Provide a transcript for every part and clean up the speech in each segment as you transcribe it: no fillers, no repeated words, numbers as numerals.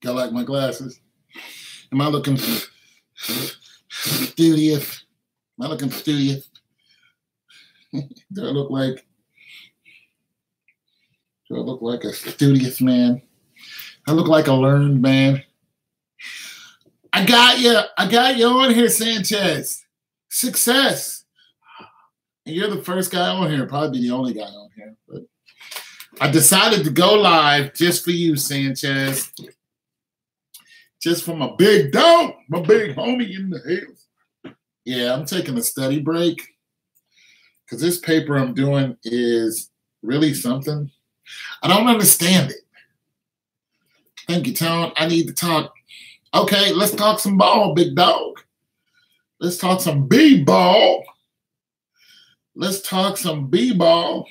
Got like my glasses. Am I looking studious? Am I looking studious? Do I look like a studious man? I look like a learned man. I got you. I got you on here, Sanchez. Success. And you're the first guy on here, probably the only guy on here. But I decided to go live just for you, Sanchez. Just for my big dog, my big homie in the house. Yeah, I'm taking a study break because this paper I'm doing is really something. I don't understand it. Thank you, Tone. I need to talk. Okay, let's talk some ball, big dog. Let's talk some B-ball. Let's talk some B-ball.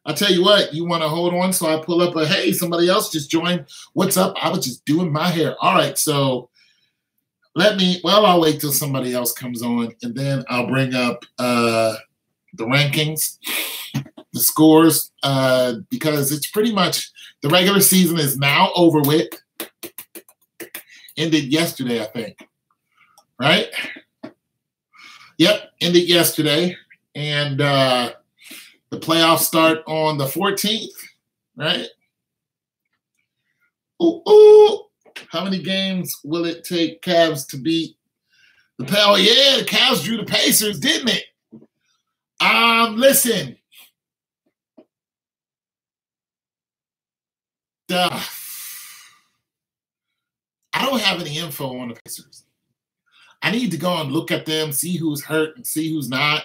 I tell you what, you want to hold on so I pull up a, hey, somebody else just joined. What's up? I was just doing my hair. All right, so I'll wait till somebody else comes on, and then I'll bring up the rankings, the scores, because it's pretty much the regular season is now over with. Ended yesterday, I think. Right? Yep, ended yesterday. And the playoffs start on the 14th, right? Ooh. How many games will it take Cavs to beat the Pacers? Oh, yeah, the Cavs drew the Pacers, didn't it? Listen. I don't have any info on the Pacers. I need to go and look at them, see who's hurt and see who's not.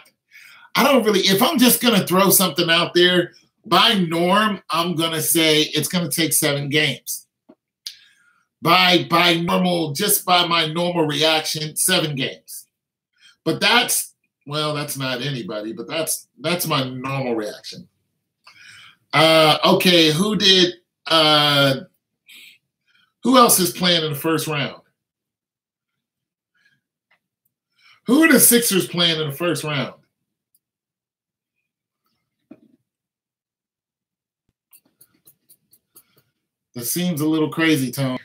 I don't really, if I'm just going to throw something out there, by norm, I'm going to say it's going to take 7 games. By my normal reaction, 7 games. But that's not anybody, but that's my normal reaction. Okay, who else is playing in the first round? Who are the Sixers playing in the first round? That seems a little crazy, Tom.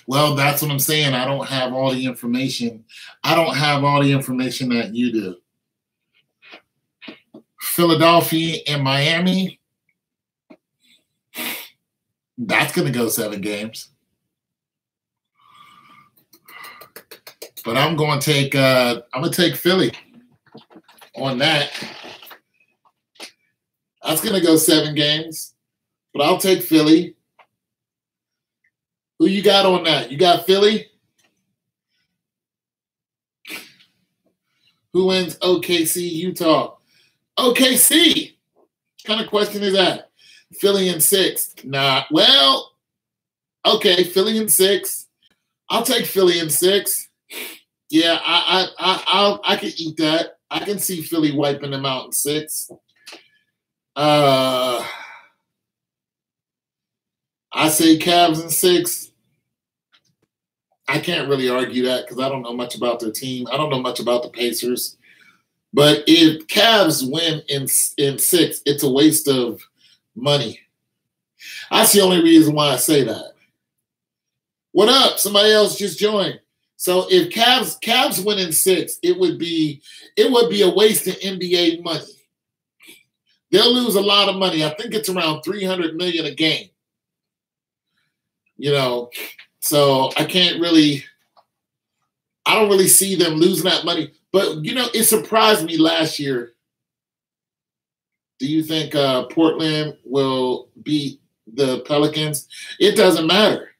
Well, that's what I'm saying. I don't have all the information. I don't have all the information that you do. Philadelphia and Miami. That's going to go 7 games. But I'm going to take Philly on that. That's going to go 7 games. But I'll take Philly. Who you got on that? You got Philly? Who wins OKC, Utah? OKC. What kind of question is that? Philly in 6. Nah. Well, okay, Philly in 6. I'll take Philly in 6. Yeah, I can eat that. I can see Philly wiping them out in 6. I say Cavs in 6. I can't really argue that because I don't know much about their team. I don't know much about the Pacers. But if Cavs win in 6, it's a waste of money. That's the only reason why I say that. What up? Somebody else just joined. So if Cavs win in 6, it would be a waste of NBA money. They'll lose a lot of money. I think it's around $300 million a game. You know, so I don't really see them losing that money. But, you know, it surprised me last year. Do you think Portland will beat the Pelicans? It doesn't matter.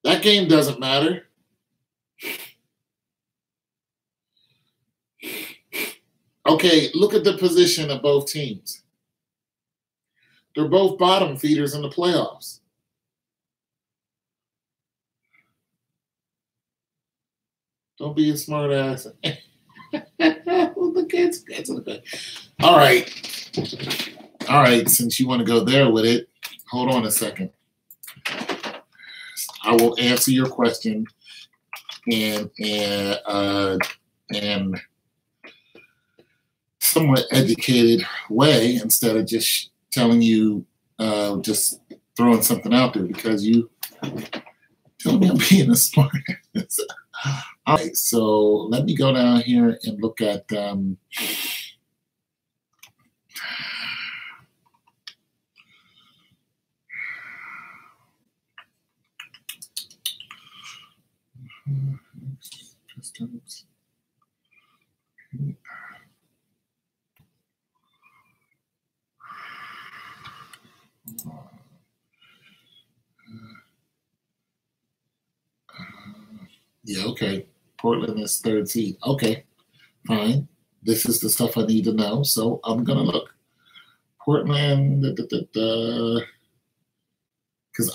That game doesn't matter. Okay, look at the position of both teams. They're both bottom feeders in the playoffs. Don't be a smart ass. All right, since you want to go there with it, hold on a second. I will answer your question in somewhat educated way instead of just telling you Just throwing something out there because you tell me I'm being a smart ass. All right, so let me go down here and look at Pistons. Yeah, okay. Portland is 3rd seed. Okay, fine. This is the stuff I need to know, so I'm gonna look. Portland, because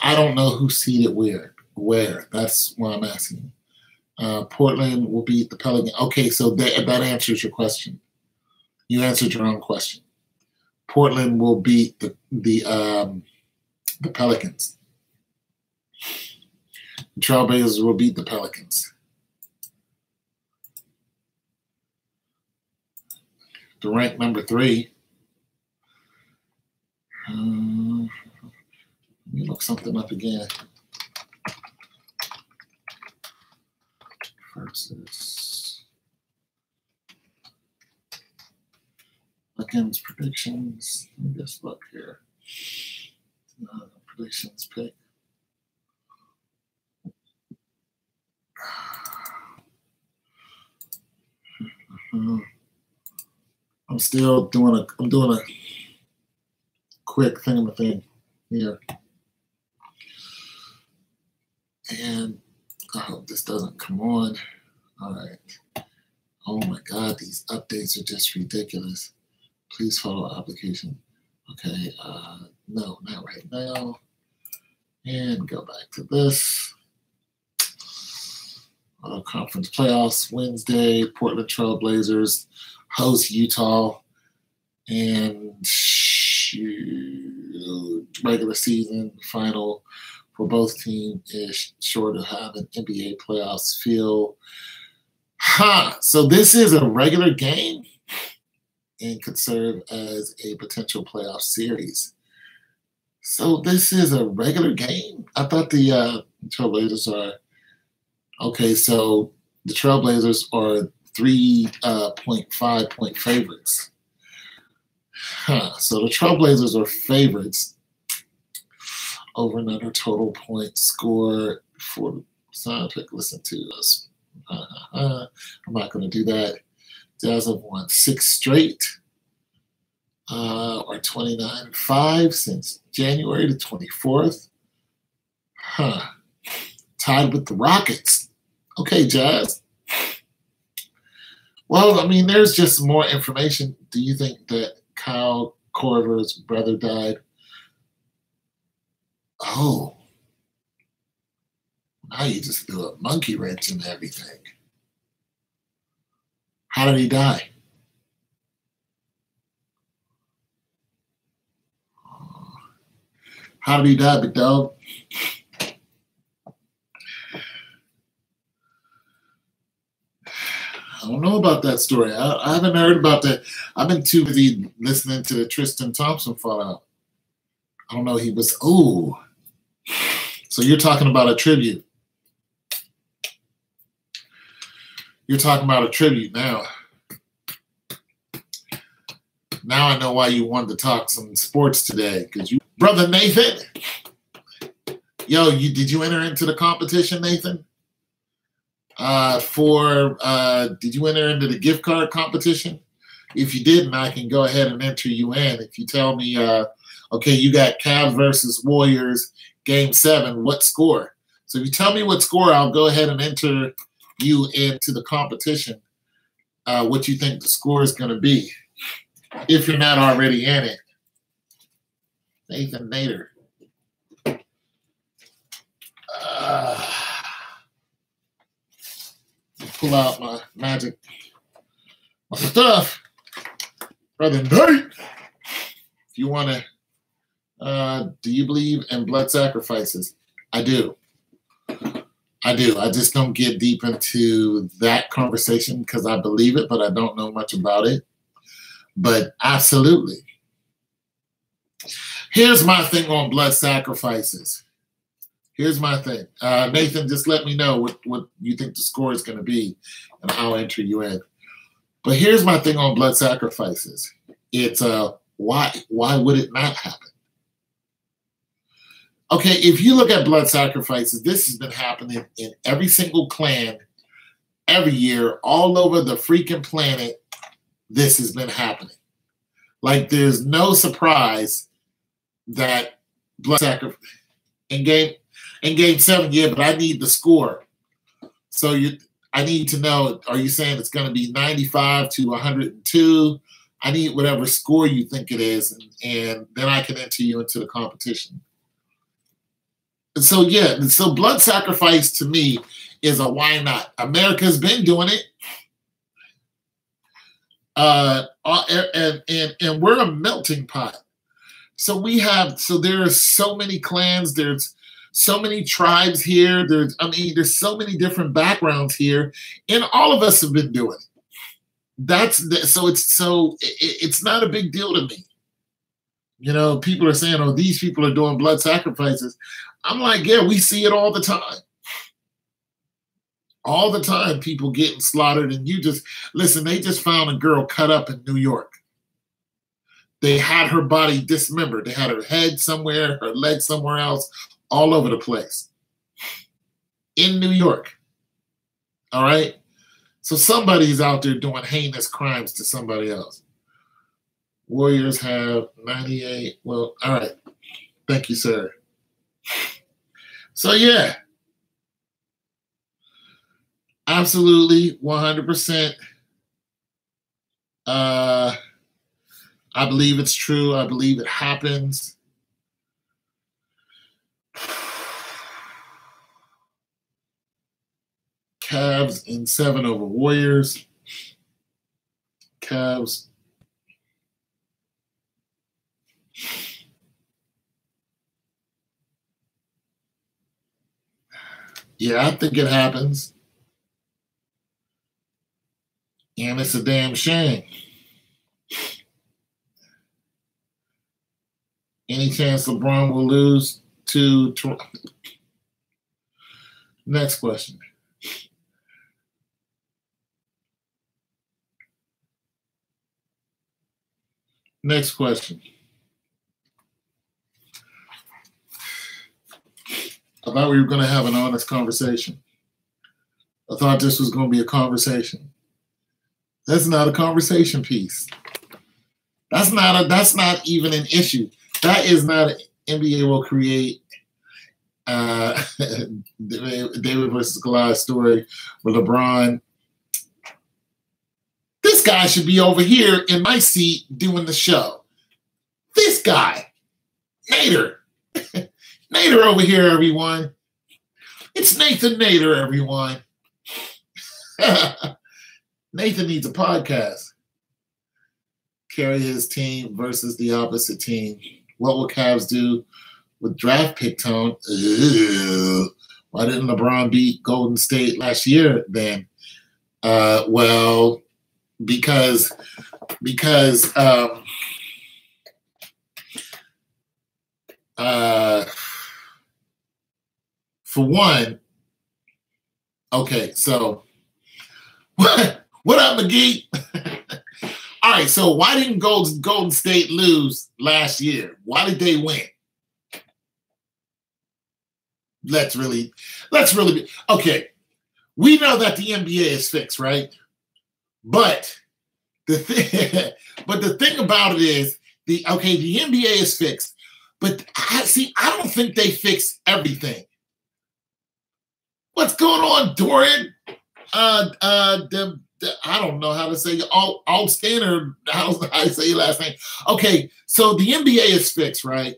I don't know who seeded where. That's why I'm asking. Portland will beat the Pelicans. Okay, so that answers your question. You answered your own question. Portland will beat the Pelicans. The Trailblazers will beat the Pelicans. The rank number 3. Let me look something up again. Versus Pelicans predictions. Let me just look here. Predictions pick. I'm still doing a quick thing here. And I hope this doesn't come on. All right. Oh my God, these updates are just ridiculous. Please follow application. Okay, no, not right now. And go back to this. Conference playoffs Wednesday. Portland Trailblazers host Utah, and regular season final for both teams is sure to have an NBA playoffs feel. So this is a regular game and could serve as a potential playoff series. So this is a regular game. I thought the Trailblazers are okay. So the Trailblazers are 3.5 point favorites. So the Trailblazers are favorites over another total point score for the soundtrack. Listen to us. I'm not going to do that. Jazz have won 6 straight, or 29-5 since January the 24th. Tied with the Rockets. Okay, Jazz. Well, I mean, there's just more information. Do you think that Kyle Korver's brother died? Oh. Now you just threw a monkey wrench in everything. How did he die? How did he die, big dog? I don't know about that story. I haven't heard about that. I've been too busy listening to the Tristan Thompson fallout. I don't know. He was, oh. So you're talking about a tribute. You're talking about a tribute now. Now I know why you wanted to talk some sports today. Because you, brother Nathan. Yo, did you enter into the competition, Nathan? Did you enter into the gift card competition? If you didn't, I can go ahead and enter you in. If you tell me, okay, you got Cavs versus Warriors, Game 7, what score? So if you tell me what score, I'll go ahead and enter you into the competition, what you think the score is going to be, if you're not already in it. Nathan Nader. Pull out my magic, my stuff, brother Nate. If you want to, do you believe in blood sacrifices? I do. I do. I just don't get deep into that conversation because I believe it, but I don't know much about it. But absolutely. Here's my thing on blood sacrifices. Here's my thing. Nathan, just let me know what you think the score is going to be, and I'll enter you in. But here's my thing on blood sacrifices. It's why would it not happen? Okay, if you look at blood sacrifices, this has been happening in every single clan every year, all over the freaking planet. This has been happening. Like, there's no surprise that blood sacrifice in game 7, yeah, but I need the score. So I need to know, are you saying it's going to be 95 to 102? I need whatever score you think it is, and then I can enter you into the competition. And so, yeah, so blood sacrifice to me is a why not. America's been doing it. And we're a melting pot. So there are so many clans, there's so many tribes here, there's so many different backgrounds here, and all of us have been doing it. It's not a big deal to me. You know, people are saying, oh, these people are doing blood sacrifices. I'm like, yeah, we see it all the time. All the time, people getting slaughtered, and you just, listen, they just found a girl cut up in New York. They had her body dismembered. They had her head somewhere, her leg somewhere else, all over the place. In New York. All right? So somebody's out there doing heinous crimes to somebody else. Warriors have 98. Well, all right. Thank you, sir. So, yeah. Absolutely, 100%. I believe it's true. I believe it happens. Cavs in 7 over Warriors. Cavs. Yeah, I think it happens. And it's a damn shame. Any chance LeBron will lose to Toronto? Next question. Next question. I thought we were going to have an honest conversation. I thought this was going to be a conversation. That's not a conversation piece. That's not even an issue. That is not an NBA will create David versus Goliath story with LeBron. This guy should be over here in my seat doing the show. This guy, Nader. Nader over here, everyone. It's Nathan Nader, everyone. Nathan needs a podcast. Carry his team versus the opposite team. What will Cavs do with draft pick tone? Ew. Why didn't LeBron beat Golden State last year then? Well, because for one, okay, so what up, McGee? All right, so why didn't Golden State lose last year? Why did they win? Let's really be okay. We know that the NBA is fixed, right? But the thing about it is the NBA is fixed, but I don't think they fixed everything. What's going on, Dorian? I don't know how to say Alston, or how to say your last name. Okay, so the NBA is fixed, right?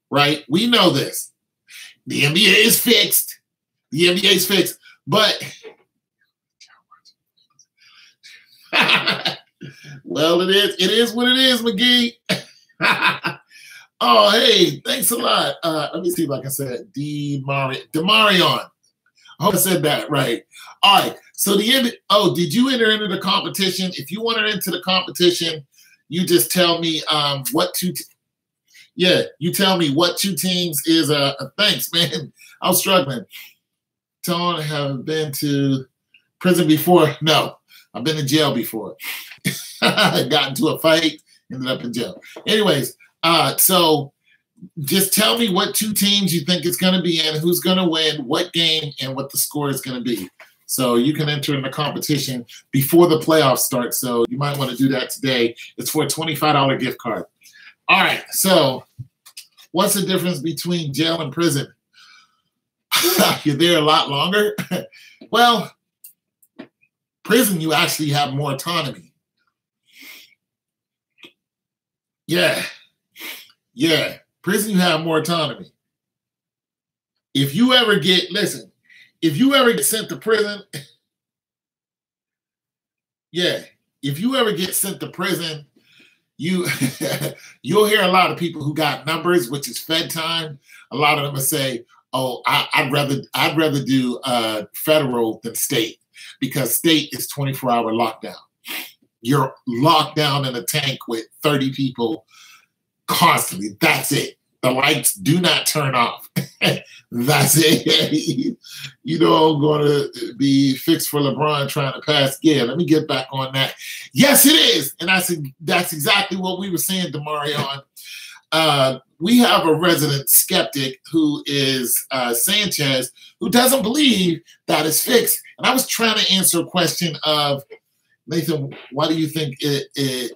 Right? We know this. The NBA is fixed. The NBA is fixed. But well, it is what it is, McGee. Oh, hey, thanks a lot. Let me see if I can say it. Demarion. I hope I said that right. All right. So did you enter into the competition? If you want to enter the competition, you just tell me what to. Yeah, you tell me what two teams is thanks, man. I was struggling. Tone, have been to prison before? No, I've been in jail before. I got into a fight, ended up in jail. Anyways, so just tell me what two teams you think it's going to be in, who's going to win, what game, and what the score is going to be. So you can enter in the competition before the playoffs start. So you might want to do that today. It's for a $25 gift card. All right. So what's the difference between jail and prison? You're there a lot longer. Well, prison, you actually have more autonomy. Yeah. Yeah. Prison, you have more autonomy. If you ever get, listen, if you ever get sent to prison, yeah, if you ever get sent to prison, you'll hear a lot of people who got numbers, which is Fed time. A lot of them will say, "Oh, I'd rather do federal than state because state is 24-hour lockdown. You're locked down in a tank with 30 people constantly. That's it. The lights do not turn off. That's it. You know, I'm going to be fixed for LeBron trying to pass. Yeah, let me get back on that. Yes, it is. And that's exactly what we were saying, Demarion. We have a resident skeptic who is Sanchez, who doesn't believe that it's fixed. And I was trying to answer a question of, Nathan, why do you think it is?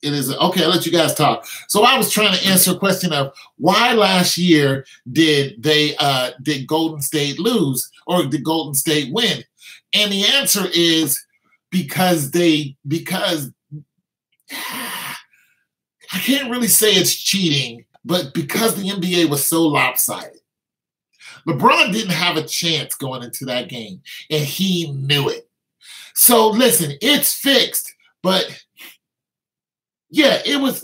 Okay, I'll let you guys talk. So I was trying to answer a question of why last year did Golden State lose or did Golden State win? And the answer is because I can't really say it's cheating, but because the NBA was so lopsided. LeBron didn't have a chance going into that game, and he knew it. So listen, it's fixed, but yeah, it was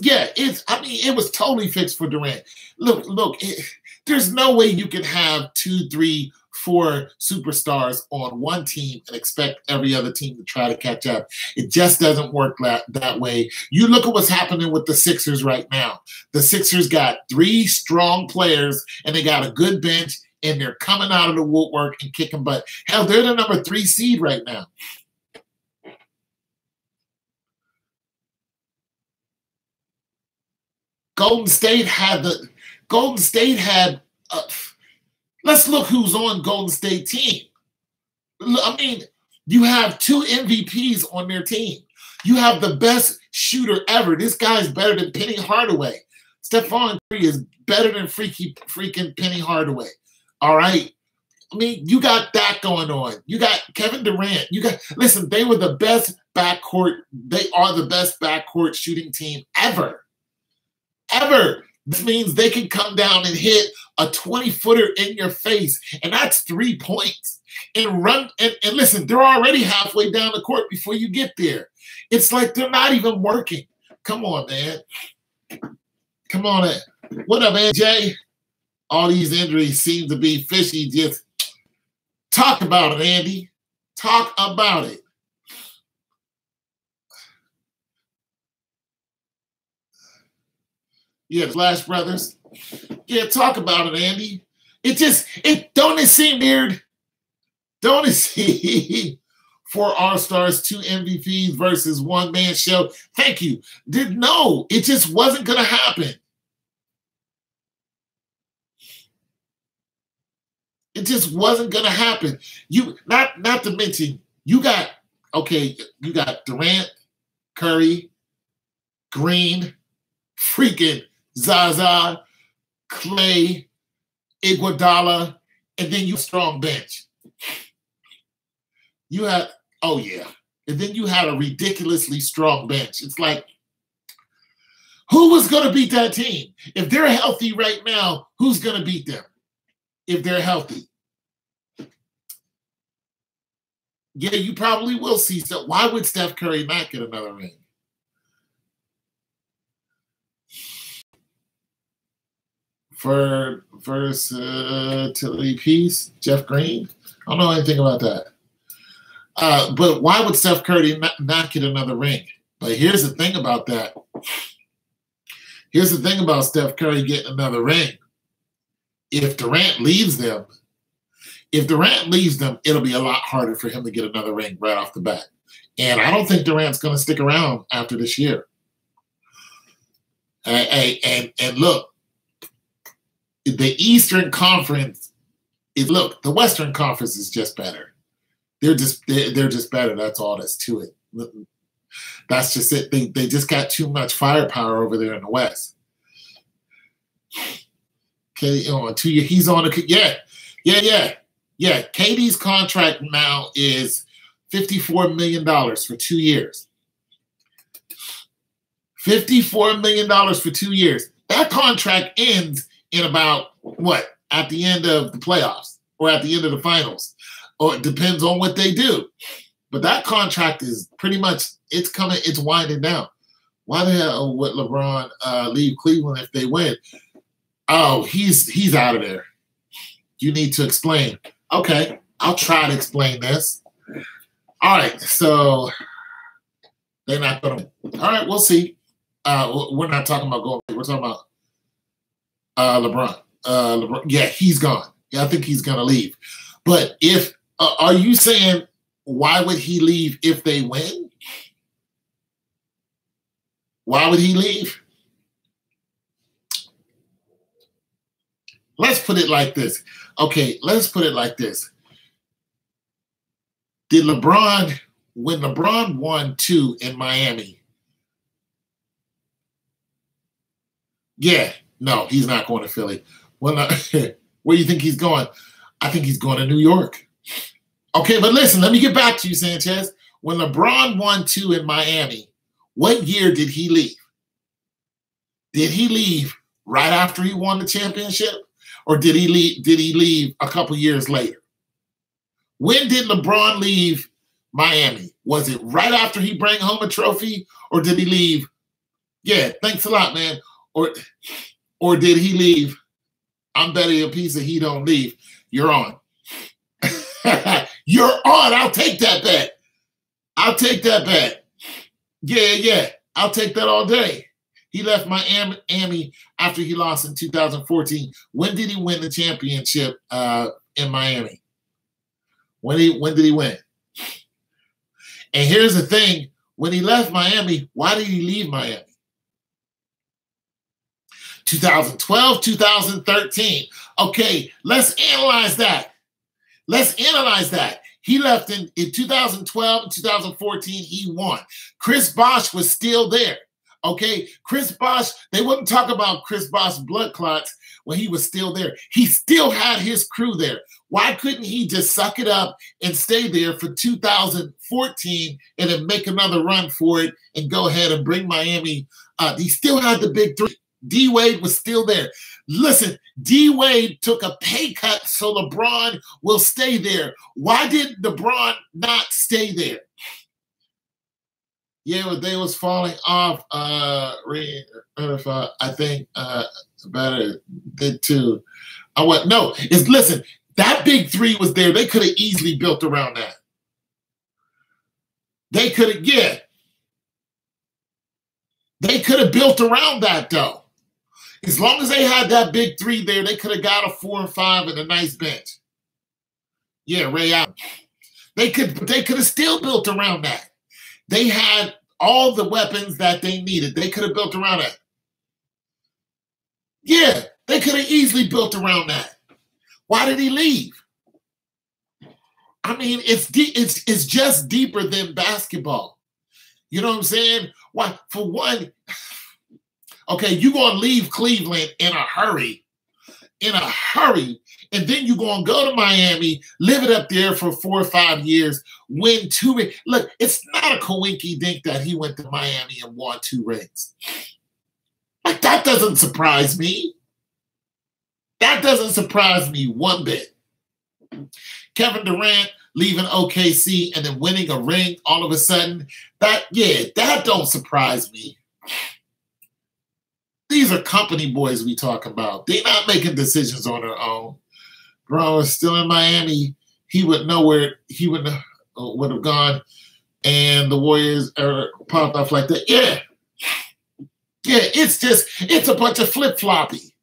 totally fixed for Durant. Look, there's no way you can have 2, 3, 4 superstars on one team and expect every other team to try to catch up. It just doesn't work that way. You look at what's happening with the Sixers right now. The Sixers got 3 strong players, and they got a good bench, and they're coming out of the woodwork and kicking butt. Hell, they're the number 3 seed right now. Golden State had let's look who's on Golden State team. I mean, you have 2 MVPs on their team. You have the best shooter ever. This guy's better than Penny Hardaway. Stephon Curry is better than freaking Penny Hardaway. All right. I mean, you got that going on. You got Kevin Durant. Listen, they were the best backcourt. They are the best backcourt shooting team ever. Ever. This means they can come down and hit a 20-footer in your face, and that's 3 points. And run and listen, they're already halfway down the court before you get there. It's like they're not even working. Come on, man. Come on. What up, AJ? All these injuries seem to be fishy. Just talk about it, Andy. Talk about it. Yeah, Flash Brothers. Yeah, talk about it, Andy. Don't it seem weird? Don't it seem 4 All-Stars, 2 MVPs versus 1-man show? Thank you. No, it just wasn't going to happen. It just wasn't going to happen. Not to mention, you got Durant, Curry, Green, freaking Zaza, Clay, Iguodala, and then you strong bench. You had, and then you had a ridiculously strong bench. It's like, who was going to beat that team? If they're healthy right now, who's going to beat them? If they're healthy. Yeah, you probably will see. So why would Steph Curry not get another ring? For versatility piece, Jeff Green. I don't know anything about that. But why would Steph Curry not get another ring? But here's the thing about that. Here's the thing about Steph Curry getting another ring. If Durant leaves them, it'll be a lot harder for him to get another ring right off the bat. And I don't think Durant's going to stick around after this year. And look, the Eastern Conference the Western Conference is just better. They're just better. That's all that's to it. That's just it. They just got too much firepower over there in the West. Okay, he's on the yeah. KD's contract now is $54 million for 2 years. $54 million for 2 years. That contract ends in about what? At the end of the playoffs or at the end of the finals. Or it depends on what they do. But that contract is pretty much, it's winding down. Why the hell would LeBron leave Cleveland if they win? Oh, he's out of there. You need to explain. Okay, I'll try to explain this. All right, so they're not going to. All right, we'll see. We're not talking about going. We're talking about LeBron. LeBron. Yeah, he's gone. Yeah, I think he's going to leave. But if are you saying why would he leave if they win? Why would he leave? Let's put it like this. Okay, let's put it like this. When LeBron won 2 in Miami, yeah, no, he's not going to Philly. Where do you think he's going? I think he's going to New York. Okay, but listen, let me get back to you, Sanchez. When LeBron won 2 in Miami, what year did he leave? Did he leave right after he won the championship? Or did he leave a couple years later? When did LeBron leave Miami? Was it right after he brought home a trophy? Or did he leave? Yeah, thanks a lot, man. Or did he leave? I'm betting a piece of he don't leave. You're on. You're on. I'll take that bet. I'll take that bet. Yeah. I'll take that all day. He left Miami after he lost in 2014. When did he win the championship in Miami? When did he win? And here's the thing. When he left Miami, why did he leave Miami? 2012, 2013. Okay, let's analyze that. He left in 2012 and 2014, he won. Chris Bosh was still there. Okay, Chris Bosh, they wouldn't talk about Chris Bosh blood clots when he was still there. He still had his crew there. Why couldn't he just suck it up and stay there for 2014 and then make another run for it and go ahead and bring Miami up? He still had the big 3. D-Wade was still there. Listen, D-Wade took a pay cut so LeBron will stay there. Why did LeBron not stay there? Yeah, but they was falling off. I think better did too. Listen, that big 3 was there. They could have easily built around that. They could have built around that though. As long as they had that big 3 there, they could have got a 4 and 5 and a nice bench. Yeah, Ray Allen. They could have still built around that. They had all the weapons that they needed. They could have built around that. Yeah, they could have easily built around that. Why did he leave? I mean, it's just deeper than basketball. You know what I'm saying? Why? For one, okay, you're going to leave Cleveland in a hurry, and then you're going to go to Miami, live it up there for 4 or 5 years, win 2. Look, it's not a coinky-dink that he went to Miami and won 2 rings. Like, that doesn't surprise me. That doesn't surprise me one bit. Kevin Durant leaving OKC and then winning a ring all of a sudden, that don't surprise me. These are company boys we talk about. They're not making decisions on their own. Bro is still in Miami. He would know where he would have gone, and the Warriors popped off like that. Yeah, it's a bunch of flip-floppy.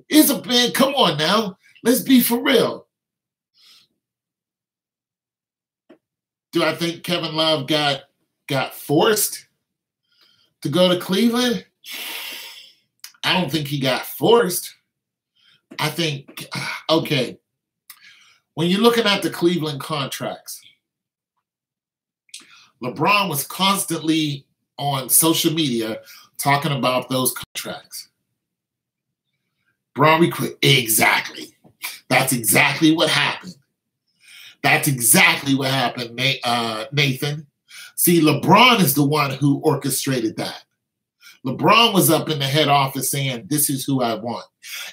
It's a man, come on now. Let's be for real. Do I think Kevin Love got forced to go to Cleveland? I don't think he got forced. I think, okay, when you're looking at the Cleveland contracts, LeBron was constantly on social media talking about those contracts. Bron quit. Exactly. That's exactly what happened. That's exactly what happened, Nathan. See, LeBron is the one who orchestrated that. LeBron was up in the head office saying, this is who I want.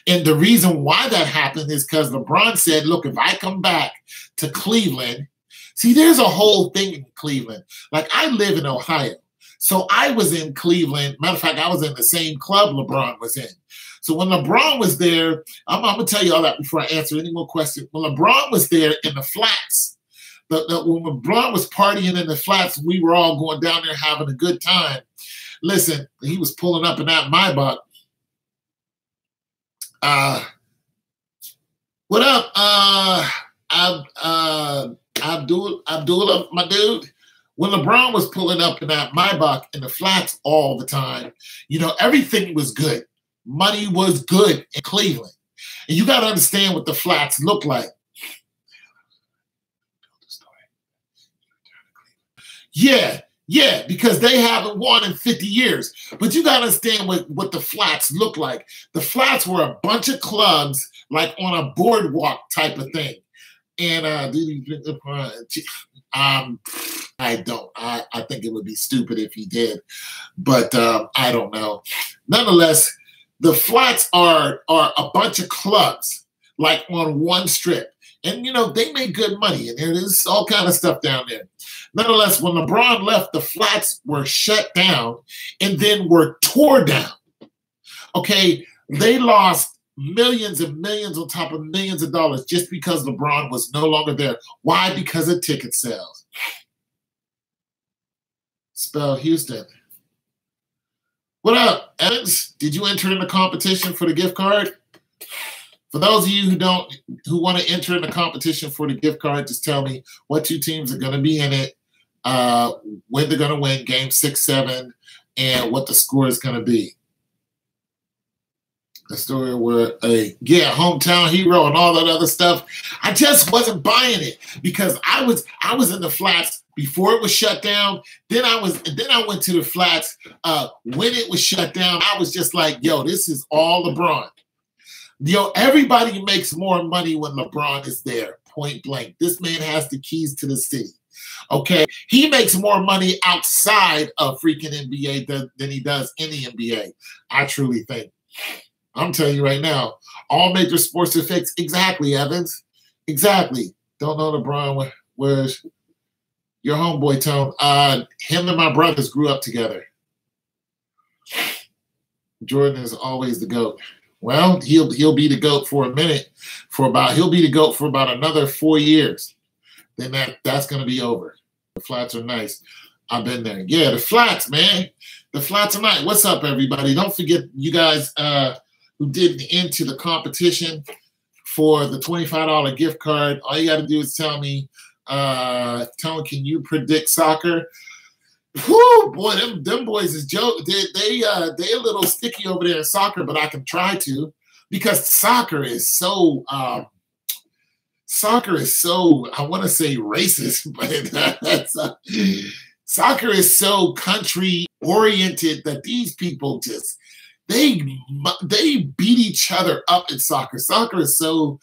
And the reason why that happened is because LeBron said, look, if I come back to Cleveland, see, there's a whole thing in Cleveland. Like, I live in Ohio. So I was in Cleveland. Matter of fact, I was in the same club LeBron was in. So when LeBron was there, I'm going to tell you all that before I answer any more questions. When LeBron was there in the flats, when LeBron was partying in the flats, we were all going down there having a good time. Listen, he was pulling up in that Maybach. What up, Abdullah, my dude? When LeBron was pulling up in that Maybach in the flats all the time, you know, everything was good. Money was good in Cleveland. And you got to understand what the flats look like. Yeah, because they haven't won in 50 years. But you got to understand what the flats look like. The flats were a bunch of clubs, like on a boardwalk type of thing. And I don't. I think it would be stupid if he did. But I don't know. Nonetheless, the flats are a bunch of clubs, like on one strip. And, you know, they make good money. And there's all kind of stuff down there. Nonetheless, when LeBron left, the flats were shut down and then were tore down. Okay, they lost millions and millions on top of millions of dollars just because LeBron was no longer there. Why? Because of ticket sales. Spell Houston. What up, Evans? Did you enter in the competition for the gift card? For those of you who want to enter in the competition for the gift card, just tell me what two teams are going to be in it, when they're going to win game 6, 7, and what the score is going to be. The story where hometown hero and all that other stuff. I just wasn't buying it because I was in the flats before it was shut down. Then I went to the flats when it was shut down. I was just like, yo, this is all LeBron. Yo, everybody makes more money when LeBron is there, point blank. This man has the keys to the city. Okay, he makes more money outside of freaking NBA than he does in the NBA. I truly think. I'm telling you right now, all major sports are fixed. Exactly, Evans. Exactly. Don't know LeBron. Where's your homeboy, Tone? Him and my brothers grew up together. Jordan is always the GOAT. Well, he'll be the GOAT for a minute. He'll be the GOAT for about another 4 years. Then that's gonna be over. The flats are nice. I've been there. Yeah, the flats, man. The flats are nice. What's up, everybody? Don't forget, you guys who didn't enter the competition for the $25 gift card. All you got to do is tell me, Tone, can you predict soccer? Whoo, boy, them boys is joke. They a little sticky over there in soccer, but I can try to, because soccer is so I want to say racist, but soccer is so country oriented that these people just they beat each other up in soccer. Soccer is so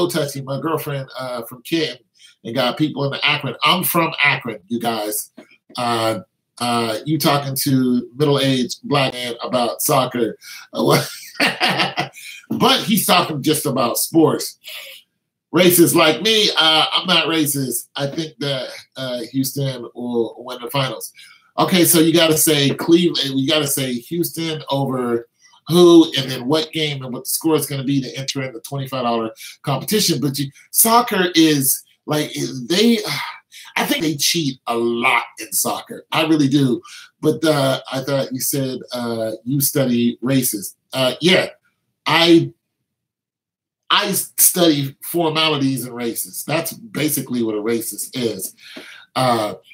touchy. My girlfriend from Canton and got people in the Akron. I'm from Akron, you guys. You talking to middle-aged black man about soccer. But he's talking just about sports. Racist like me, I'm not racist. I think that Houston will win the finals. Okay, so you got to say Cleveland. You got to say Houston over who, and then what game and what the score is going to be to enter in the $25 competition. But soccer is like I think they cheat a lot in soccer. I really do. But I thought you said you study races. Yeah, I study formalities and races. That's basically what a racist is.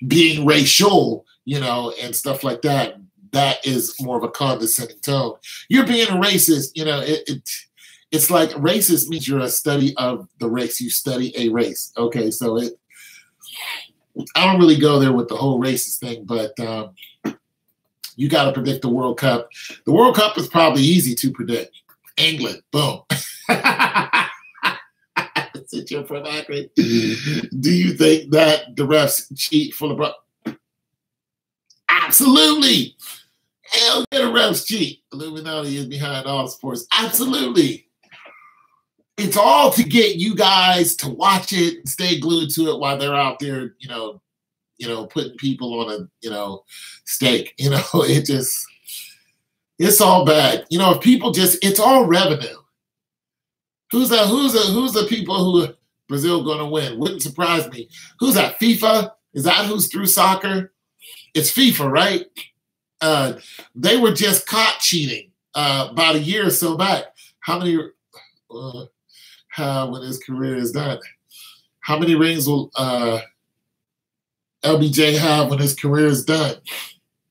Being racial, you know, and stuff like that. That is more of a condescending tone. You're being a racist, you know. It's like racist means you're a study of the race. You study a race. Okay, so I don't really go there with the whole racist thing, but you got to predict the World Cup. The World Cup is probably easy to predict. England, boom. Sit your front accurate. Do you think that the refs cheat for LeBron? Absolutely. Hell yeah, the refs cheat. Illuminati is behind all sports. Absolutely. It's all to get you guys to watch it and stay glued to it while they're out there, you know, putting people on a, you know, stake. You know, it's all bad. You know, if people it's all revenue. Who's the people who Brazil going to win? Wouldn't surprise me. Who's that? FIFA? Is that who's through soccer? It's FIFA, right? They were just caught cheating about a year or so back. How many? When his career is done, how many rings will LBJ have when his career is done?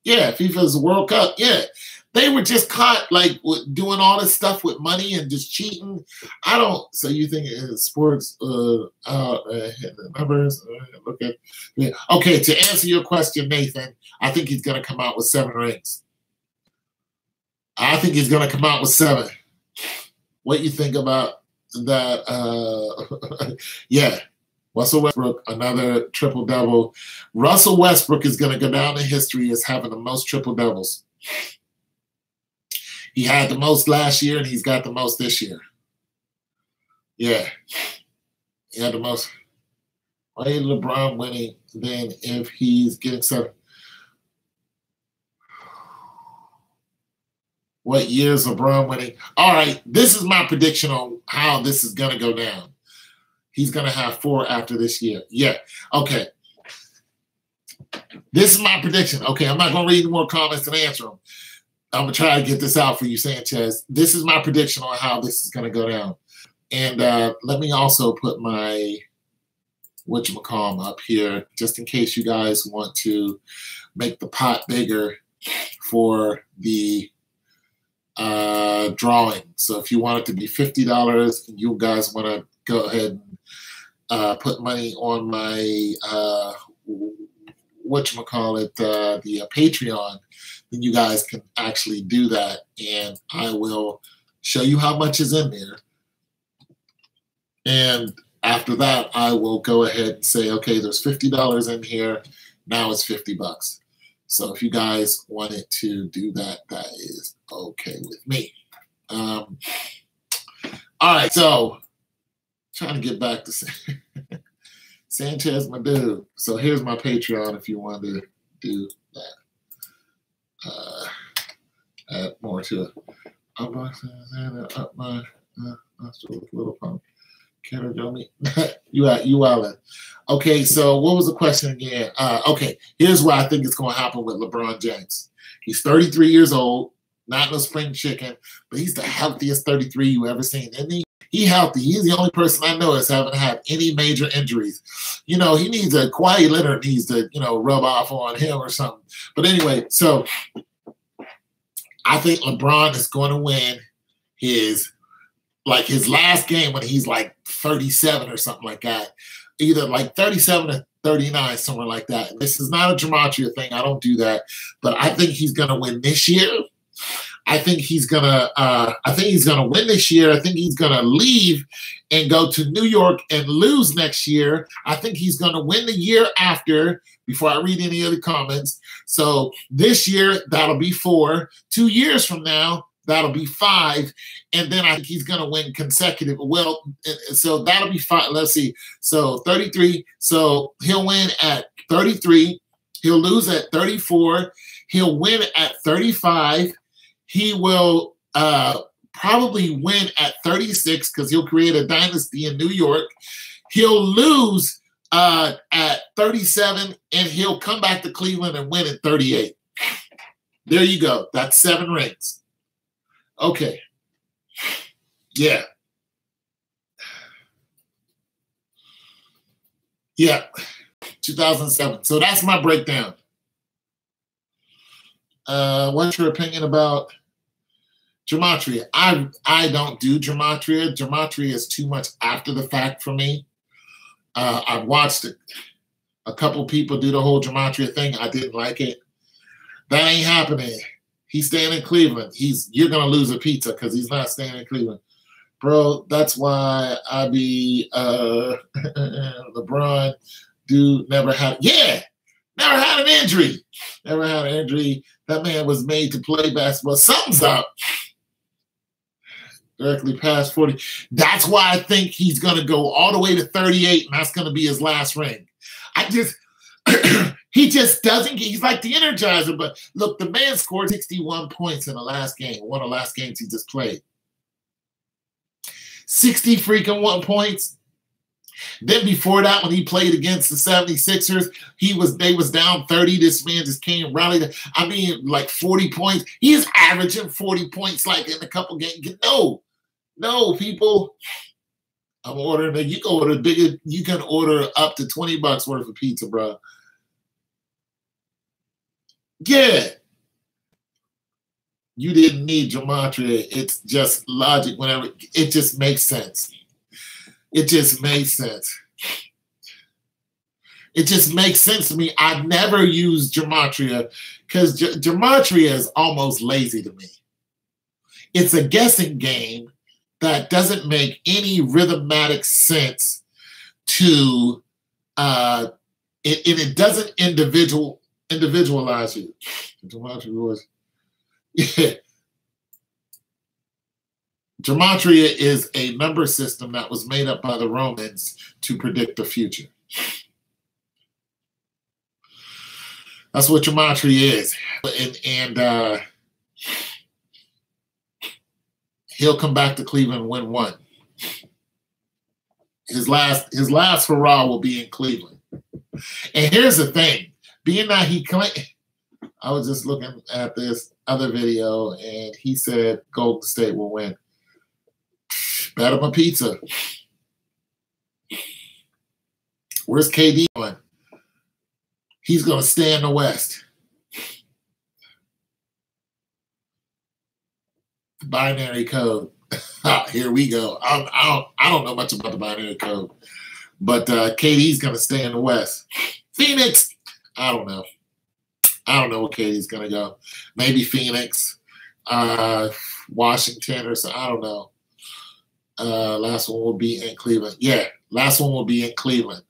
Yeah, FIFA's World Cup. Yeah. They were just caught like doing all this stuff with money and just cheating. So you think sports, numbers, look at, yeah. Okay, to answer your question, Nathan, I think he's going to come out with 7 rings. I think he's going to come out with 7. What you think about that? Yeah. Russell Westbrook, another triple-double. Russell Westbrook is going to go down in history as having the most triple-doubles. He had the most last year, and he's got the most this year. Yeah. He had the most. Why is LeBron winning then if he's getting 7? What year is LeBron winning? All right, this is my prediction on how this is going to go down. He's going to have 4 after this year. Yeah, okay. This is my prediction. Okay, I'm not going to read more comments and answer them. I'm going to try to get this out for you, Sanchez. This is my prediction on how this is going to go down. And let me also put my whatchamacallit up here, just in case you guys want to make the pot bigger for the drawing. So if you want it to be $50 and you guys want to go ahead and put money on my the Patreon, then you guys can actually do that, and I will show you how much is in there. And after that, I will go ahead and say, okay, there's $50 in here. Now it's $50. So if you guys wanted to do that, that is okay with me. All right, so trying to get back to Sanchez, my dude. So here's my Patreon if you want to do that. Add more to it. Up my little pump. You wildin'. Okay, so what was the question again? Okay, here's what I think is going to happen with LeBron James. He's 33 years old, not no spring chicken, but he's the healthiest 33 you ever seen, isn't he? He's healthy. He's the only person I know that's haven't had any major injuries. You know, he needs a quiet litter needs to, you know, rub off on him or something. But anyway, so I think LeBron is going to win his last game when he's like 37 or something like that. Either like 37 or 39, somewhere like that. This is not a gematria thing. I don't do that. But I think he's going to win this year. I think he's gonna win this year. I think he's gonna leave and go to New York and lose next year. I think he's gonna win the year after, before I read any other comments. So this year, that'll be 4. 2 years from now, that'll be 5. And then I think he's gonna win consecutive. Well, so that'll be 5. Let's see. So 33. So he'll win at 33. He'll lose at 34. He'll win at 35. He will probably win at 36 because he'll create a dynasty in New York. He'll lose at 37, and he'll come back to Cleveland and win at 38. There you go. That's 7 rings. Okay. Yeah. Yeah. 2007. So that's my breakdown. What's your opinion about gematria? I don't do gematria. Gematria is too much after the fact for me. I've watched a couple people do the whole gematria thing. I didn't like it. That ain't happening. He's staying in Cleveland. You're gonna lose a pizza because he's not staying in Cleveland. Bro, that's why I be LeBron never had an injury. Never had an injury. That man was made to play basketball. Something's up. Directly past 40. That's why I think he's going to go all the way to 38, and that's going to be his last ring. He just doesn't. He's like the Energizer. But look, the man scored 61 points in the last game. One of the last games he just played. 60 freaking 1 points. Then before that, when he played against the 76ers, they was down 30. This man just came rallied. I mean, like 40 points. He is averaging 40 points like in a couple games. No, people. I'm ordering you can order bigger. You can order up to $20 worth of pizza, bro. Yeah. You didn't need gematria. It's just logic. Whenever it just makes sense. It just makes sense. It just makes sense to me. I've never used gematria because gematria is almost lazy to me. It's a guessing game that doesn't make any rhythmatic sense to it doesn't individualize you. Gematria was yeah. Gematria is a number system that was made up by the Romans to predict the future. That's what gematria is. And he'll come back to Cleveland and win 1. His last hurrah will be in Cleveland. And here's the thing. Being that I was just looking at this other video, and he said Golden State will win. Bet him a pizza. Where's KD going? He's going to stay in the West. The binary code. Here we go. I don't know much about the binary code, but KD's going to stay in the West. Phoenix. I don't know. I don't know where KD's going to go. Maybe Phoenix, Washington, or so. I don't know. Last one will be in Cleveland. Yeah, last one will be in Cleveland.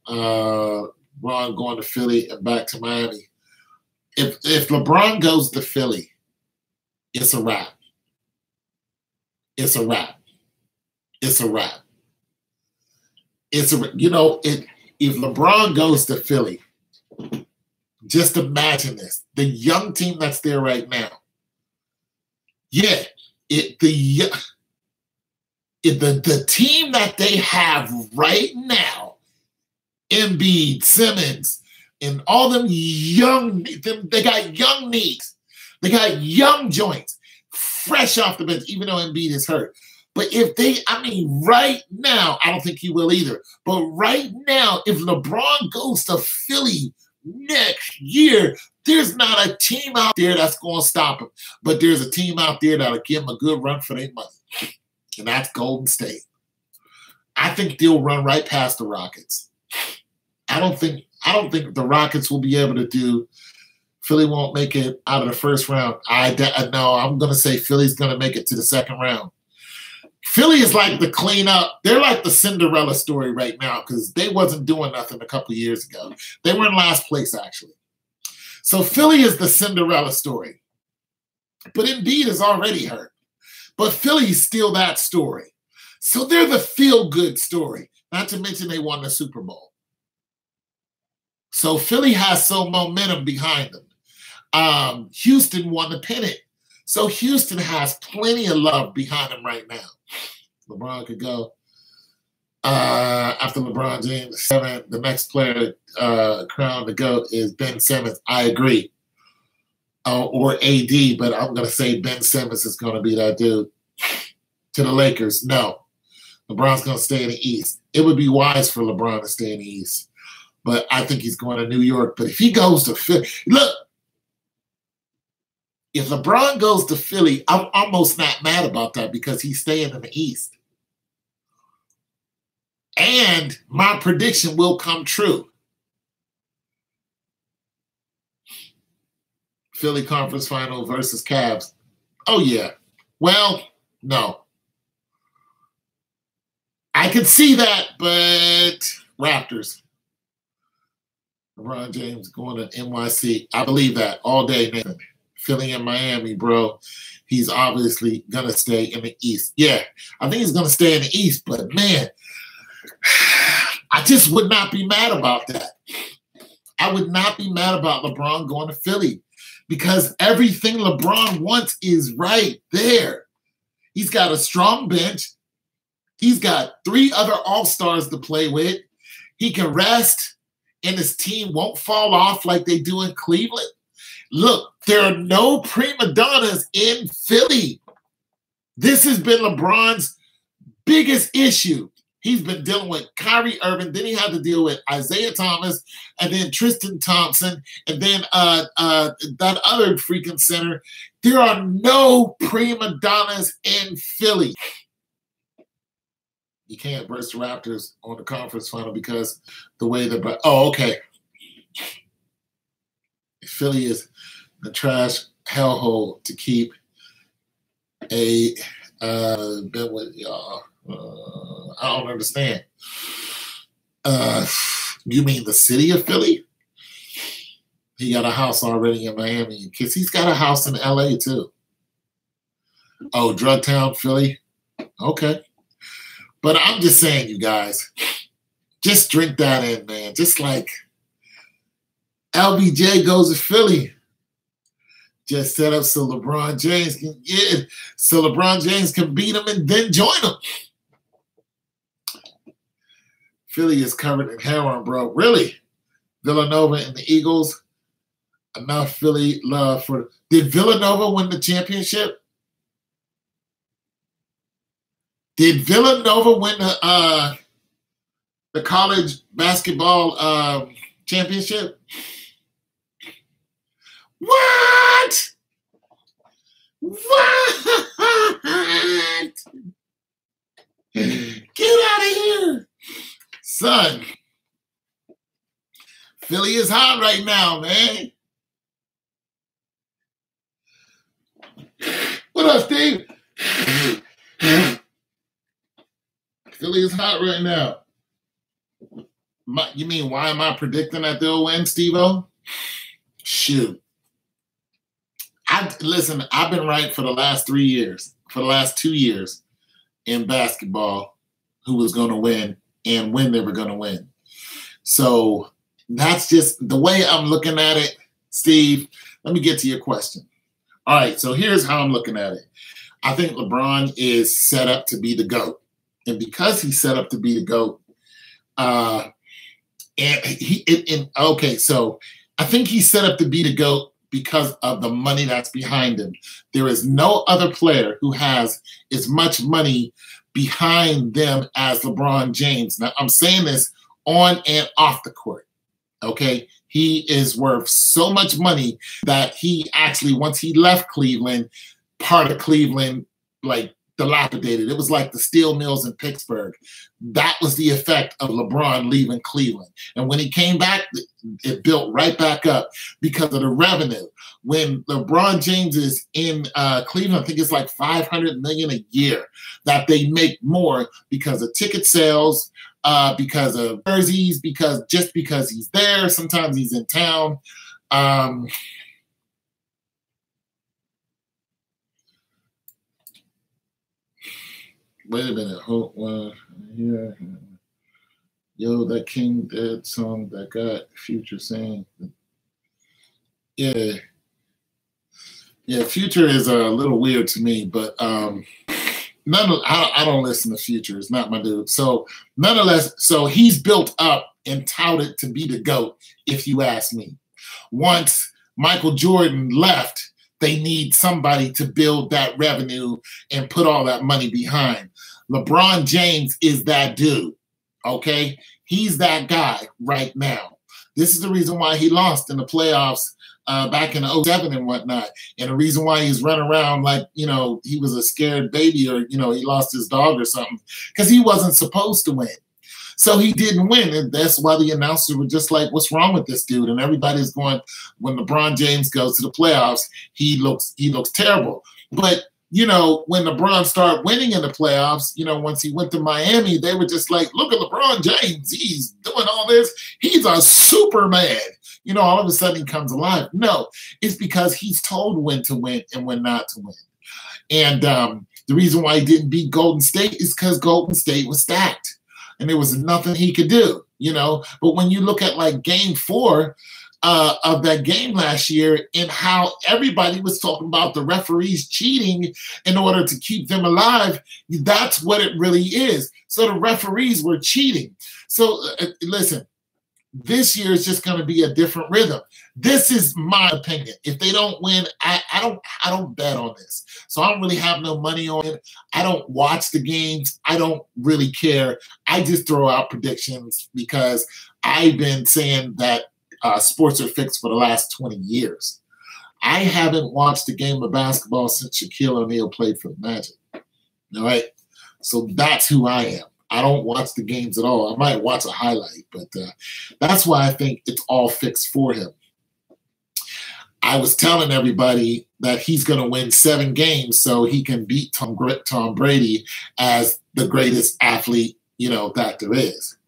Ron going to Philly and back to Miami. If LeBron goes to Philly, it's a wrap. It's a wrap. It's a wrap. If LeBron goes to Philly, just imagine this. The young team that's there right now. Yeah, the team that they have right now, Embiid, Simmons, and all them they got young knees. They got young joints, fresh off the bench, even though Embiid is hurt. But right now, I don't think he will either. But right now, if LeBron goes to Philly next year, there's not a team out there that's going to stop him. But there's a team out there that'll give him a good run for their money. And that's Golden State. I think they'll run right past the Rockets. I don't think the Rockets will be able to do. Philly won't make it out of the first round. No, I'm going to say Philly's going to make it to the second round. Philly is like the cleanup. They're like the Cinderella story right now because they wasn't doing nothing a couple years ago. They were in last place, actually. So Philly is the Cinderella story. But Embiid is already hurt. But Philly's still that story. So they're the feel-good story, not to mention they won the Super Bowl. So Philly has some momentum behind them. Houston won the pennant. So Houston has plenty of love behind them right now. LeBron could go. After LeBron James, 7, the next player crowned the GOAT is Ben Simmons. I agree. Or AD, but I'm going to say Ben Simmons is going to be that dude. To the Lakers, no. LeBron's going to stay in the East. It would be wise for LeBron to stay in the East. But I think he's going to New York. But if he goes to Philly, look, if LeBron goes to Philly, I'm almost not mad about that because he's staying in the East. And my prediction will come true. Philly conference final versus Cavs. Oh, yeah. Well, no. I could see that, but Raptors. LeBron James going to NYC. I believe that all day, Nathan. Philly and Miami, bro. He's obviously going to stay in the East. Yeah, I think he's going to stay in the East, but, man, I just would not be mad about that. I would not be mad about LeBron going to Philly because everything LeBron wants is right there. He's got a strong bench. He's got 3 other all-stars to play with. He can rest, and his team won't fall off like they do in Cleveland. Look, there are no prima donnas in Philly. This has been LeBron's biggest issue. He's been dealing with Kyrie Irving. Then he had to deal with Isaiah Thomas and then Tristan Thompson and then that other freaking center. There are no prima donnas in Philly. You can't verse the Raptors on the conference final because the way they're – oh, okay. Philly is the trash hellhole to keep a been with y'all. I don't understand. You mean the city of Philly? He got a house already in Miami because he's got a house in LA too. Oh, Drug Town, Philly? Okay. But I'm just saying, you guys, just drink that in, man. Just like LBJ goes to Philly. Just set up so LeBron James can get it, so LeBron James can beat him and then join him. Philly is covered in heroin, bro. Really? Villanova and the Eagles. Enough Philly love for. Did Villanova win the championship? Did Villanova win the college basketball championship? What? What? Get out of here. Son, Philly is hot right now, man. What up, Steve? Philly is hot right now. You mean why am I predicting that they'll win, Steve-O? Shoot. Listen, I've been right for the last 3 years, for the last 2 years in basketball, who was going to win and when they were going to win. So that's just the way I'm looking at it. Steve, let me get to your question. All right, so here's how I'm looking at it. I think LeBron is set up to be the GOAT. And because he's set up to be the GOAT, so I think he's set up to be the GOAT because of the money that's behind him. There is no other player who has as much money behind them as LeBron James. Now, I'm saying this on and off the court, okay? He is worth so much money that he actually, once he left Cleveland, part of Cleveland, like, dilapidated. It was like the steel mills in Pittsburgh. That was the effect of LeBron leaving Cleveland. And when he came back, it built right back up because of the revenue. When LeBron James is in Cleveland, I think it's like $500 million a year that they make more because of ticket sales, because of jerseys, because he's there. Sometimes he's in town. Wait a minute. Yeah. Yo, that King Dead song that got Future saying. Yeah, Future is a little weird to me, but I don't listen to Future. It's not my dude. So nonetheless, so he's built up and touted to be the GOAT, if you ask me. Once Michael Jordan left, they need somebody to build that revenue and put all that money behind. LeBron James is that dude, okay? He's that guy right now. This is the reason why he lost in the playoffs back in '07 and whatnot. And the reason why he's running around like, you know, he was a scared baby, or, you know, he lost his dog or something, because he wasn't supposed to win. So he didn't win. And that's why the announcers were just like, what's wrong with this dude? And everybody's going, when LeBron James goes to the playoffs, he looks terrible. But, you know, when LeBron started winning in the playoffs, you know, once he went to Miami, they were just like, look at LeBron James. He's doing all this. He's a Superman. You know, all of a sudden he comes alive. No, it's because he's told when to win and when not to win. And the reason why he didn't beat Golden State is because Golden State was stacked and there was nothing he could do, you know. But when you look at like game 4 of that game last year and how everybody was talking about the referees cheating in order to keep them alive, that's what it really is. So the referees were cheating. So listen, this year is just going to be a different rhythm. This is my opinion. If they don't win, I don't bet on this. So I don't really have no money on it. I don't watch the games. I don't really care. I just throw out predictions because I've been saying that sports are fixed for the last 20 years. I haven't watched a game of basketball since Shaquille O'Neal played for the Magic. All right? So that's who I am. I don't watch the games at all. I might watch a highlight, but that's why I think it's all fixed for him. I was telling everybody that he's going to win 7 games so he can beat Tom Brady as the greatest athlete, you know, that there is.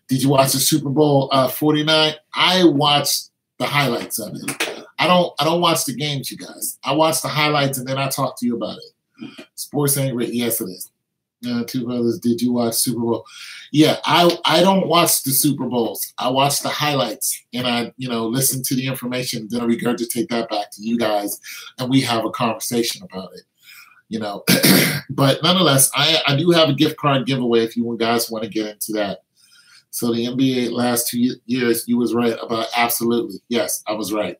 Did you watch the Super Bowl 49? I watched the highlights of it. I don't watch the games, you guys. I watch the highlights and then I talk to you about it. Sports ain't written. Yes, it is. Two brothers, did you watch Super Bowl? Yeah, I don't watch the Super Bowls. I watch the highlights and I, you know, listen to the information, then I regurgitate that back to you guys and we have a conversation about it, you know. But nonetheless, I do have a gift card giveaway if you guys want to get into that. So the NBA last 2 years, you was right about absolutely. Yes, I was right.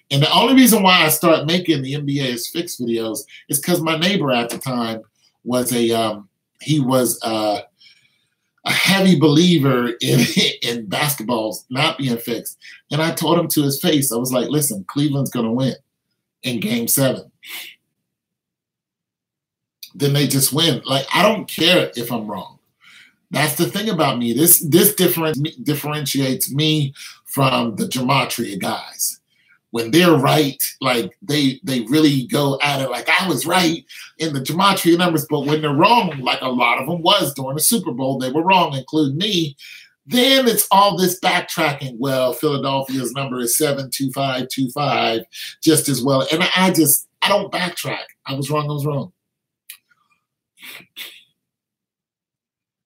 And the only reason why I started making the NBA is fixed videos is because my neighbor at the time was a heavy believer in basketballs not being fixed. And I told him to his face, I was like, listen, Cleveland's going to win in game 7. Then they just win. Like, I don't care if I'm wrong. That's the thing about me. This differentiates me from the gematria guys. When they're right, like they really go at it like I was right in the gematria numbers, but when they're wrong, like a lot of them was during the Super Bowl, they were wrong, including me. Then it's all this backtracking. Well, Philadelphia's number is 72525, just as well. And I don't backtrack. I was wrong.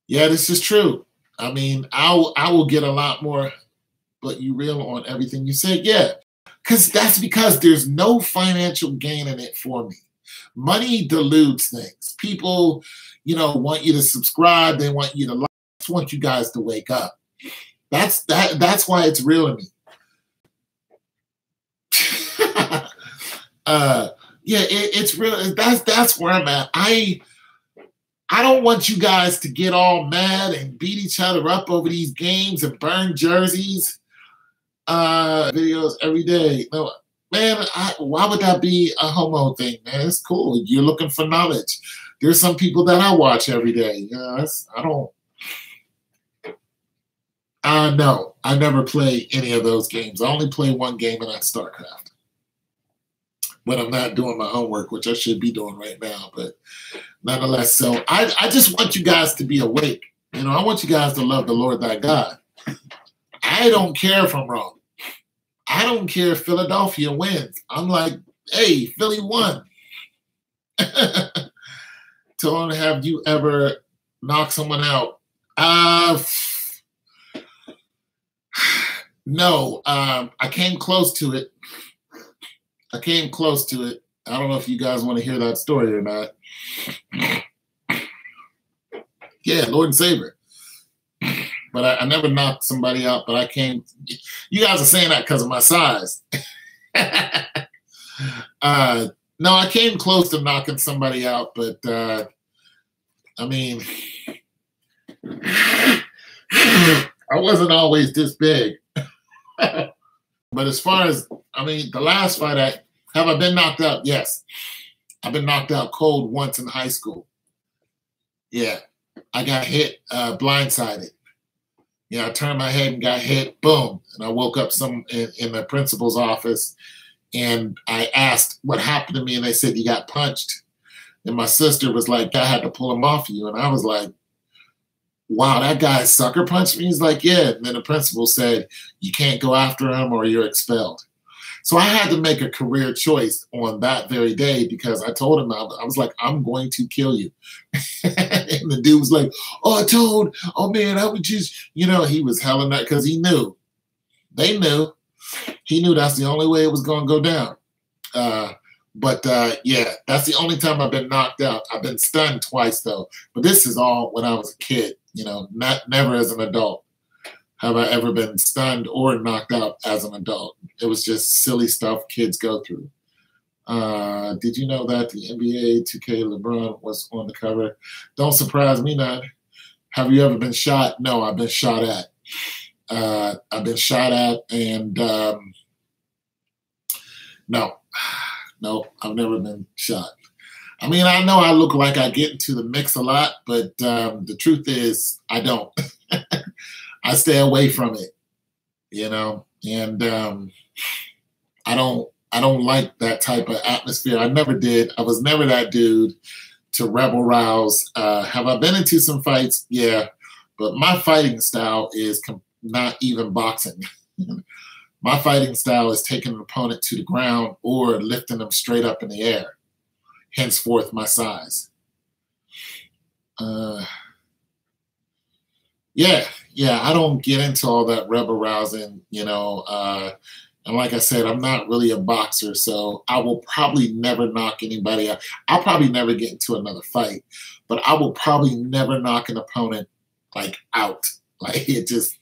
Yeah, this is true. I mean, I will get a lot more, but you real on everything you say. Yeah. Because there's no financial gain in it for me. Money dilutes things. People, you know, want you to subscribe. They want you to like. They just want you guys to wake up. That's why it's real to me. Yeah, it's real. That's where I'm at. I don't want you guys to get all mad and beat each other up over these games and burn jerseys. Videos every day. No, man, why would that be a homo thing, man? It's cool. You're looking for knowledge. There's some people that I watch every day. You know, no, I never play any of those games. I only play one game, and that's StarCraft. But I'm not doing my homework, which I should be doing right now. But nonetheless, so I just want you guys to be awake. You know, I want you guys to love the Lord thy God. I don't care if I'm wrong. I don't care if Philadelphia wins. I'm like, hey, Philly won. Tone, have you ever knocked someone out? No. I came close to it. I don't know if you guys want to hear that story or not. Yeah, Lord and Savior. But I never knocked somebody out. But I came. You guys are saying that because of my size. No, I came close to knocking somebody out, but I mean, I wasn't always this big. But as far as, I mean, the last fight, have I been knocked out? Yes. I've been knocked out cold once in high school. Yeah. I got hit, blindsided. Yeah, I turned my head and got hit, boom. And I woke up in the principal's office, and I asked what happened to me, and they said, you got punched. And my sister was like, I had to pull him off you. And I was like, wow, that guy sucker punched me? He's like, yeah. And then the principal said, you can't go after him or you're expelled. So I had to make a career choice on that very day, because I told him, I was like, I'm going to kill you. And the dude was like, oh man, I would just, you know, he was helling that because he knew. They knew. He knew that's the only way it was going to go down. Yeah, that's the only time I've been knocked out. I've been stunned twice, though. But this is all when I was a kid, you know, never as an adult have I ever been stunned or knocked out as an adult. It was just silly stuff kids go through. Did you know that the NBA 2K LeBron was on the cover? Don't surprise me none. Have you ever been shot? No, I've been shot at. I've been shot at, and no, I've never been shot. I mean, I know I look like I get into the mix a lot, but the truth is I don't. I stay away from it, you know, and I don't like that type of atmosphere. I never did. I was never that dude to rebel rouse. Have I been into some fights? Yeah, but my fighting style is not even boxing. My fighting style is taking an opponent to the ground or lifting them straight up in the air. Henceforth, my size. Yeah, I don't get into all that rebel rousing, you know. And like I said, I'm not really a boxer, so I will probably never knock anybody out. I'll probably never get into another fight, but I will probably never knock an opponent, like, out. Like, it just,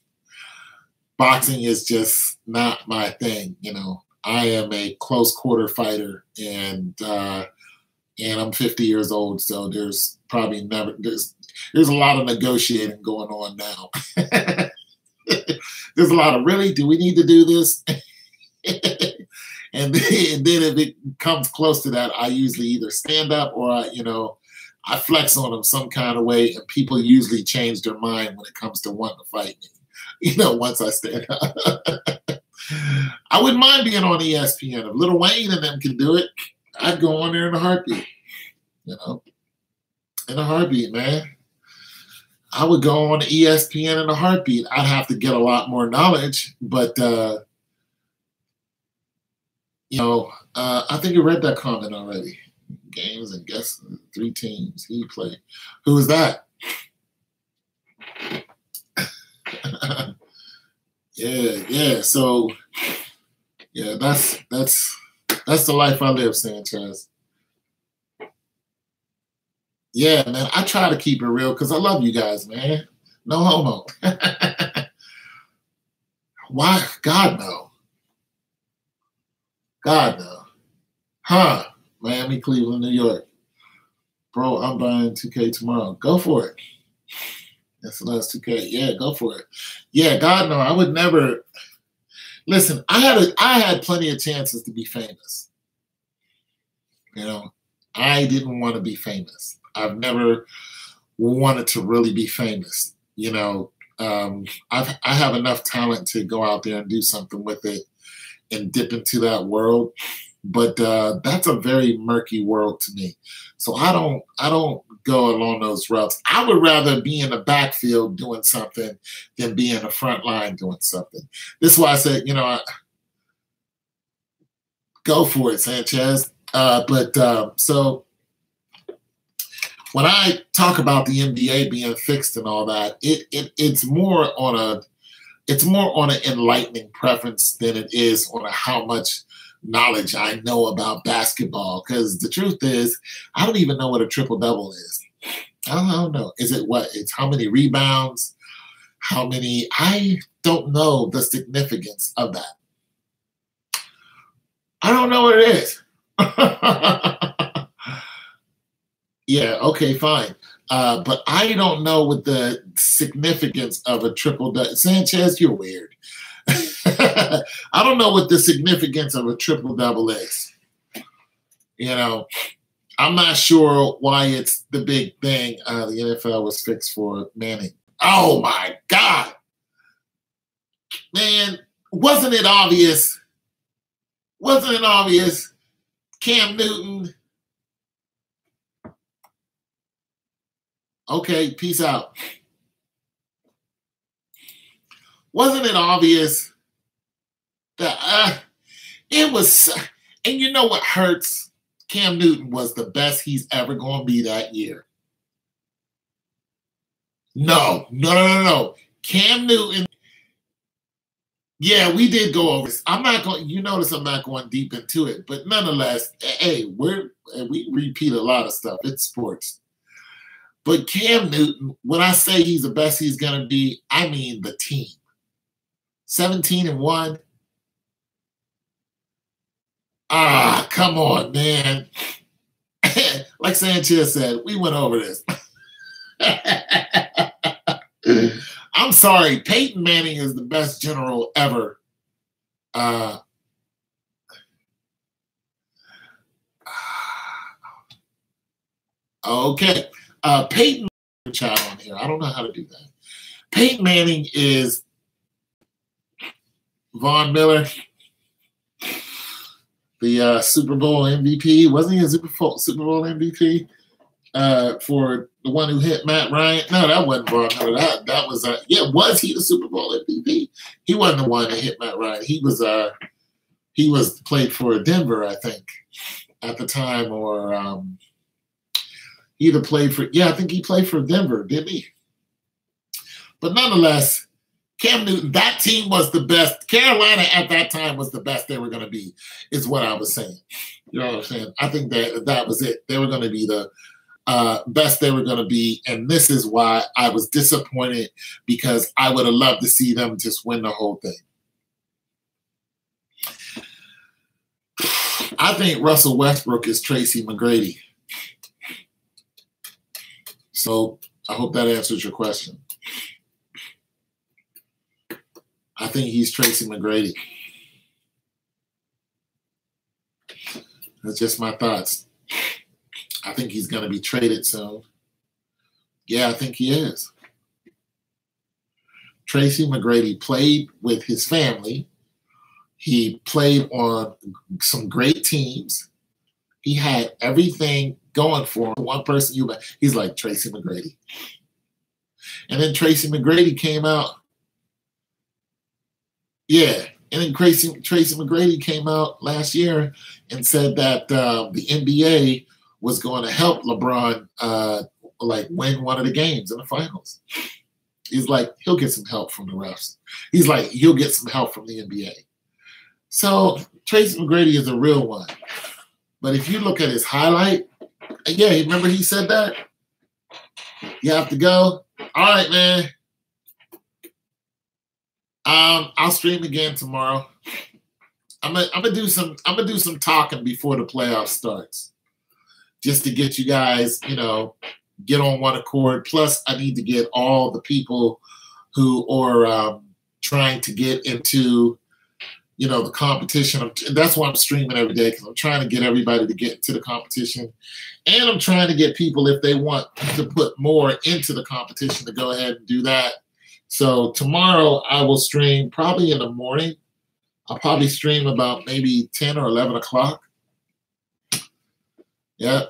boxing is just not my thing, you know. I am a close quarter fighter, and I'm 50 years old, so there's probably never, there's a lot of negotiating going on now. There's a lot of, really, do we need to do this? and then if it comes close to that, I usually either stand up or I flex on them some kind of way, and people usually change their mind when it comes to wanting to fight me. You know, once I stand up. I wouldn't mind being on ESPN. If Lil Wayne and them can do it, I'd go on there in a heartbeat. You know, in a heartbeat, man. I would go on ESPN in a heartbeat. I'd have to get a lot more knowledge, but I think you read that comment already. Games and guess 3 teams he played. Who is that? Yeah. So, yeah, that's the life I live, Sanchez. Yeah, man, I try to keep it real because I love you guys, man. No homo. Why? God, no. God, no. Huh? Miami, Cleveland, New York. Bro, I'm buying 2K tomorrow. Go for it. That's the last 2K. Yeah, go for it. Yeah, God, no. I would never. Listen, I had plenty of chances to be famous. You know, I didn't want to be famous. I've never wanted to really be famous. You know, I have enough talent to go out there and do something with it and dip into that world. But that's a very murky world to me. So I don't go along those routes. I would rather be in the backfield doing something than be in the front line doing something. This is why I said, go for it, Sanchez. So when I talk about the NBA being fixed and all that, it's more on an enlightening preference than it is on how much knowledge I know about basketball. Because the truth is, I don't even know what a triple-double is. I don't know. Is it what? It's how many rebounds? How many? I don't know the significance of that. I don't know what it is. Yeah, okay, fine. But I don't know what the significance of a triple double. Sanchez, you're weird. I don't know what the significance of a triple double is. You know, I'm not sure why it's the big thing. The NFL was fixed for Manning. Oh my God. Man, wasn't it obvious? Wasn't it obvious? Cam Newton. Okay, peace out. Wasn't it obvious that it was, and you know what hurts? Cam Newton was the best he's ever going to be that year. No. Cam Newton, yeah, we did go over this. I'm not going, you notice I'm not going deep into it, but nonetheless, hey, we repeat a lot of stuff. It's sports. But Cam Newton, when I say he's the best he's going to be, I mean the team. 17-1. Come on, man. Like Sanchez said, we went over this. I'm sorry. Peyton Manning is the best general ever. Okay. Peyton chat on here. I don't know how to do that. Peyton Manning is Von Miller, the Super Bowl MVP. Wasn't he a Super Bowl MVP for the one who hit Matt Ryan? No, that wasn't Von Miller. That was was he the Super Bowl MVP? He wasn't the one that hit Matt Ryan. He was played for Denver, I think, at the time, or either played for, I think he played for Denver, didn't he? But nonetheless, Cam Newton, that team was the best. Carolina at that time was the best they were going to be, is what I was saying. You know what I'm saying? I think that was it. They were going to be the best they were going to be. And this is why I was disappointed, because I would have loved to see them just win the whole thing. I think Russell Westbrook is Tracy McGrady. So I hope that answers your question. I think he's Tracy McGrady. That's just my thoughts. I think he's going to be traded soon. Yeah, I think he is. Tracy McGrady played with his family. He played on some great teams. He had everything going for him. One person, he's like Tracy McGrady. And then Tracy McGrady came out. Yeah. And then Tracy McGrady came out last year and said that the NBA was going to help LeBron win one of the games in the finals. He's like, he'll get some help from the refs. He's like, he'll get some help from the NBA. So Tracy McGrady is a real one. But if you look at his highlight, yeah, remember he said that? You have to go? All right, man. I'll stream again tomorrow. I'm gonna do some talking before the playoffs starts, just to get you guys, get on one accord. Plus, I need to get all the people who are trying to get into, the competition. That's why I'm streaming every day, because I'm trying to get everybody to get into the competition, and I'm trying to get people, if they want to put more into the competition, to go ahead and do that. So tomorrow I will stream probably in the morning. I'll probably stream about maybe 10 or 11 o'clock. Yeah.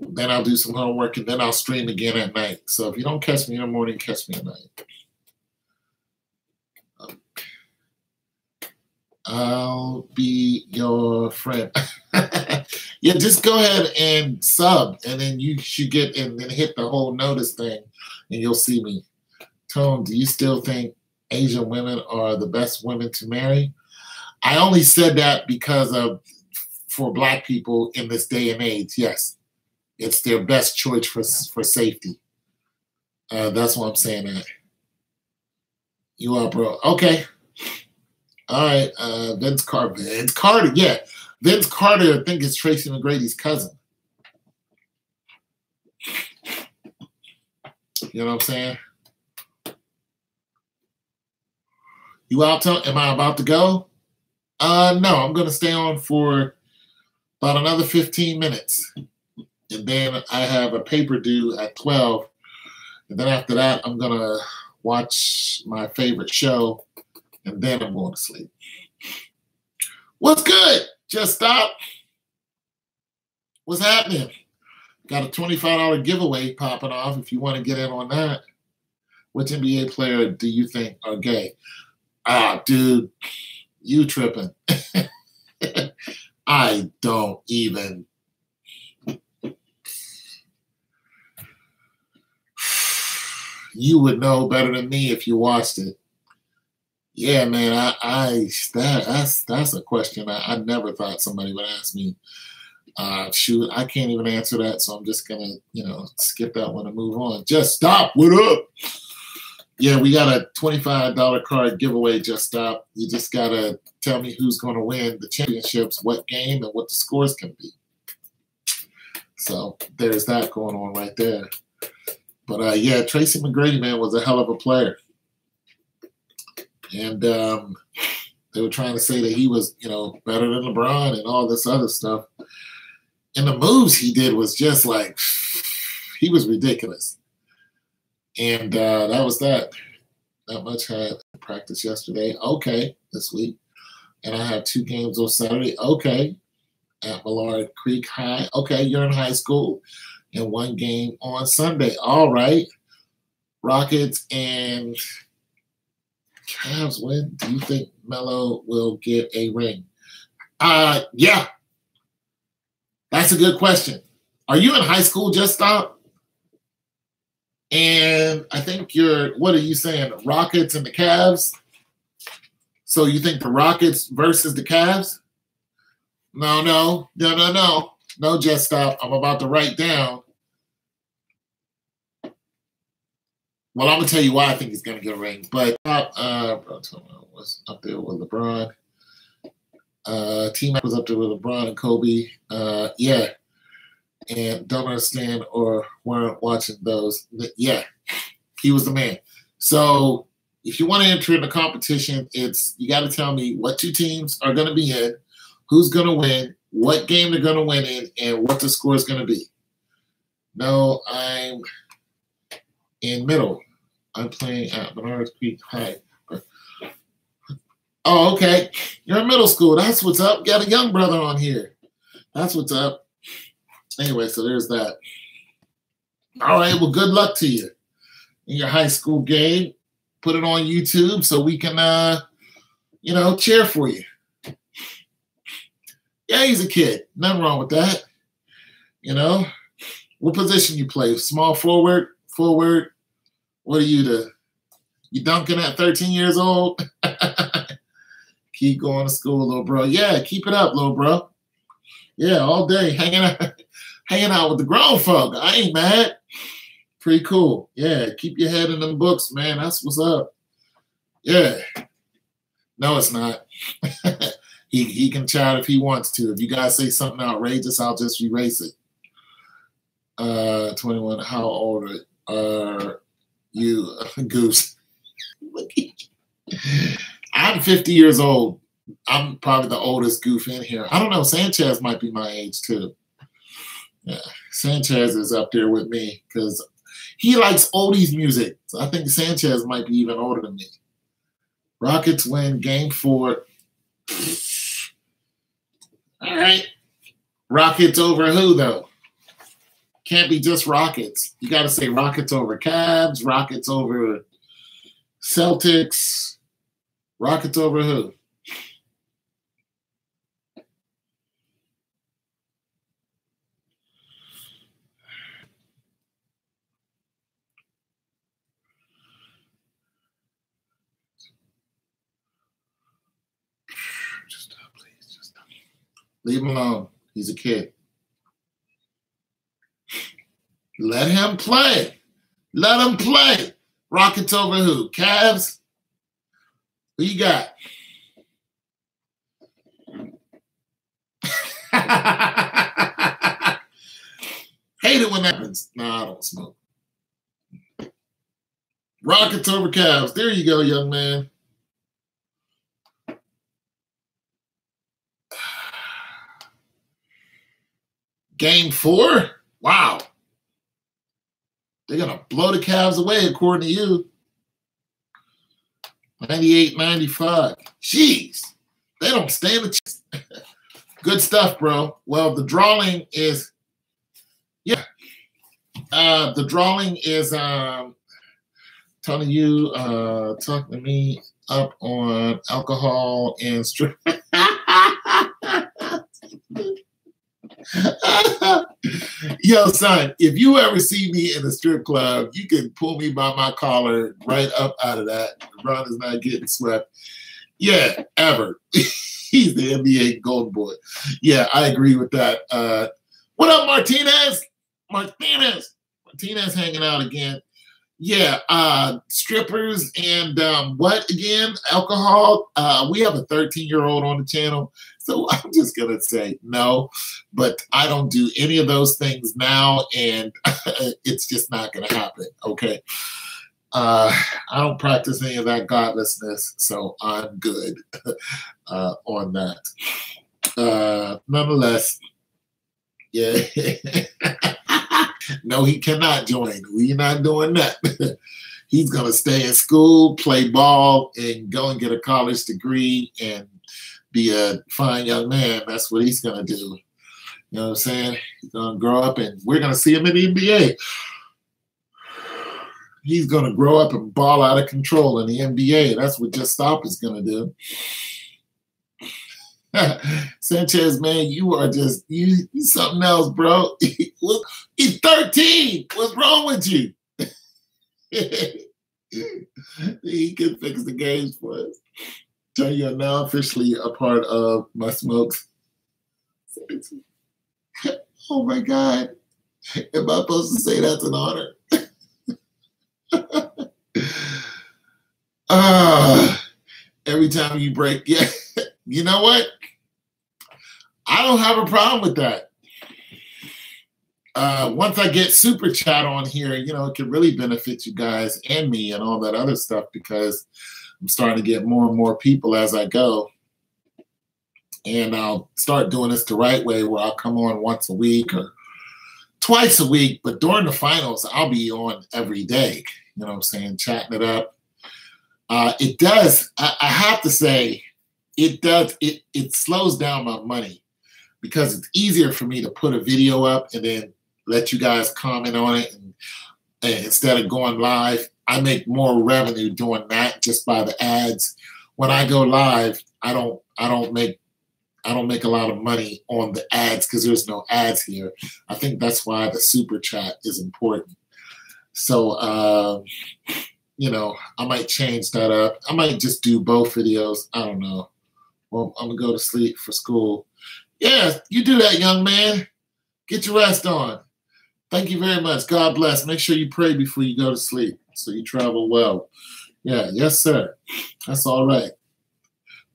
Then I'll do some homework, and then I'll stream again at night. So if you don't catch me in the morning, catch me at night. I'll be your friend. Yeah, just go ahead and sub, and then you should get, and then hit the whole notice thing, and you'll see me. Tone, do you still think Asian women are the best women to marry? I only said that because for Black people in this day and age, yes. It's their best choice for safety. That's what I'm saying. That you are, bro. Okay. All right. Vince Carter. Vince Carter. Yeah. Vince Carter, I think, is Tracy McGrady's cousin. You know what I'm saying? You out? Am I about to go? No, I'm going to stay on for about another 15 minutes. And then I have a paper due at 12. And then after that, I'm going to watch my favorite show. And then I'm going to sleep. What's good? Just stop. What's happening? Got a $25 giveaway popping off if you want to get in on that. Which NBA player do you think are gay? Ah, dude, you tripping. I don't even. You would know better than me if you watched it. Yeah, man, that's a question I never thought somebody would ask me. Shoot, I can't even answer that, so I'm just gonna, skip that one and move on. Just stop. What up? Yeah, we got a $25 card giveaway. Just stop. You just gotta tell me who's gonna win the championships, what game, and what the scores can be. So there's that going on right there. But yeah, Tracy McGrady, man, was a hell of a player. And they were trying to say that he was, better than LeBron and all this other stuff. And the moves he did was just like, he was ridiculous. And that was that. Not much had practice yesterday. Okay, this week. And I have 2 games on Saturday. Okay, at Millard Creek High. Okay, you're in high school. And 1 game on Sunday. All right. Rockets and Cavs win. Do you think Melo will get a ring? Yeah. That's a good question. Are you in high school? Just stop. And I think what are you saying? Rockets and the Cavs? So you think the Rockets versus the Cavs? No, just stop. I'm about to write down. Well, I'm going to tell you why I think he's going to get a ring. But was up there with LeBron. T-Mac was up there with LeBron and Kobe. Yeah. And don't understand or weren't watching those. Yeah. He was the man. So if you want to enter in the competition, you got to tell me what 2 teams are going to be in, who's going to win, what game they're going to win in, and what the score is going to be. No, I'm in middle. I'm playing at Millard Creek High. Oh, okay. You're in middle school. That's what's up. Got a young brother on here. That's what's up. Anyway, so there's that. All right. Well, good luck to you in your high school game. Put it on YouTube so we can, cheer for you. Yeah, he's a kid. Nothing wrong with that. What position you play? Small forward? Forward? What are you, you dunking at 13 years old? Keep going to school, little bro. Yeah, keep it up, little bro. Yeah, all day hanging out with the grown folk. I ain't mad. Pretty cool. Yeah, keep your head in them books, man. That's what's up. Yeah. No, it's not. He can chat if he wants to. If you guys say something outrageous, I'll just erase it. 21. How old are you, Goose? I'm 50 years old. I'm probably the oldest goof in here. I don't know. Sanchez might be my age, too. Yeah, Sanchez is up there with me because he likes oldies music. So I think Sanchez might be even older than me. Rockets win game 4. All right. Rockets over who, though? Can't be just Rockets. You got to say Rockets over Cavs, Rockets over Celtics. Rockets over who? Just stop, please. Just stop. Leave him alone. He's a kid. Let him play. Let him play. Rockets over who? Cavs? Who you got? Hate it when that happens. Nah, I don't smoke. Rockets over Cavs. There you go, young man. Game 4? Wow. They're going to blow the Cavs away, according to you. 98-95. Jeez. They don't stand a chance. Good stuff, bro. Well, the drawing is, yeah. The drawing is telling you, talking to me up on alcohol and strip. Yo, son, if you ever see me in a strip club, you can pull me by my collar right up out of that. LeBron is not getting swept. Yeah, ever. He's the NBA golden boy. Yeah, I agree with that. What up, Martinez? Martinez hanging out again. Yeah, strippers and what again? Alcohol. We have a 13-year-old on the channel, so I'm just gonna say no. But I don't do any of those things now, and it's just not gonna happen. Okay. I don't practice any of that godlessness, so I'm good on that. Nonetheless, yeah. No, he cannot join. We're not doing that. He's going to stay in school, play ball, and go and get a college degree and be a fine young man. That's what he's going to do. You know what I'm saying? He's going to grow up, and we're going to see him in the NBA. He's going to grow up and ball out of control in the NBA. That's what Just Stop is going to do. Sanchez, man, you are just you something else, bro. He's 13. What's wrong with you? He can fix the games for us. Tell you are now officially a part of my smokes. Oh my God. Am I supposed to say that's an honor? Every time you break, yeah. You know what? I don't have a problem with that. Once I get super chat on here, you know, it can really benefit you guys and me and all that other stuff because I'm starting to get more and more people as I go. And I'll start doing this the right way where I'll come on once a week or twice a week. But during the finals, I'll be on every day. You know what I'm saying? Chatting it up. It does, I have to say, it does, it slows down my money because it's easier for me to put a video up and then let you guys comment on it. And instead of going live, I make more revenue doing that just by the ads. When I go live, I don't make a lot of money on the ads because there's no ads here. I think that's why the super chat is important. So, you know, I might change that up. I might just do both videos. I don't know. Well, I'm going to go to sleep for school. Yeah, you do that, young man. Get your rest on. Thank you very much. God bless. Make sure you pray before you go to sleep so you travel well. Yeah, yes, sir. That's all right.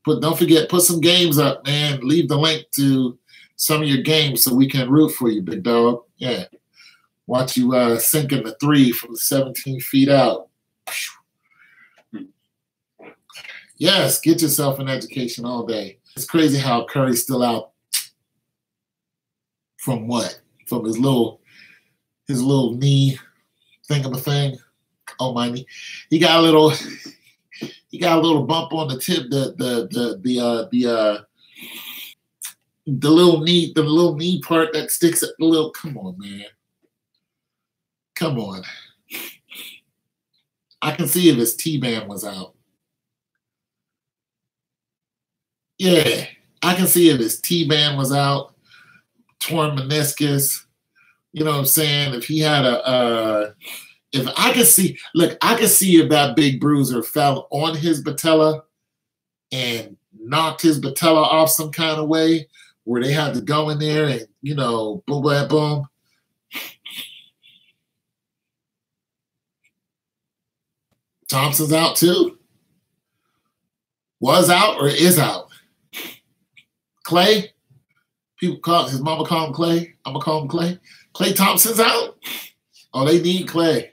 Don't forget, put some games up, man. Leave the link to some of your games so we can root for you, big dog. Yeah. Watch you sink in the 3 from 17 feet out. Yes, get yourself an education all day. It's crazy how Curry's still out from what? From his little knee thing. Oh, my knee. He got a little bump on the tip, the little knee part that sticks at the little. Come on, man. Come on. I can see if his T-band was out. Yeah, I can see if his T-band was out, torn meniscus. You know what I'm saying? If he had if I could see, look, I could see if that big bruiser fell on his patella and knocked his patella off some kind of way where they had to go in there and, you know, boom, boom, boom. Thompson's out too. Was out or is out. Clay, people call his mama call him Clay. I'm gonna call him Clay. Klay Thompson's out. Oh, they need Clay.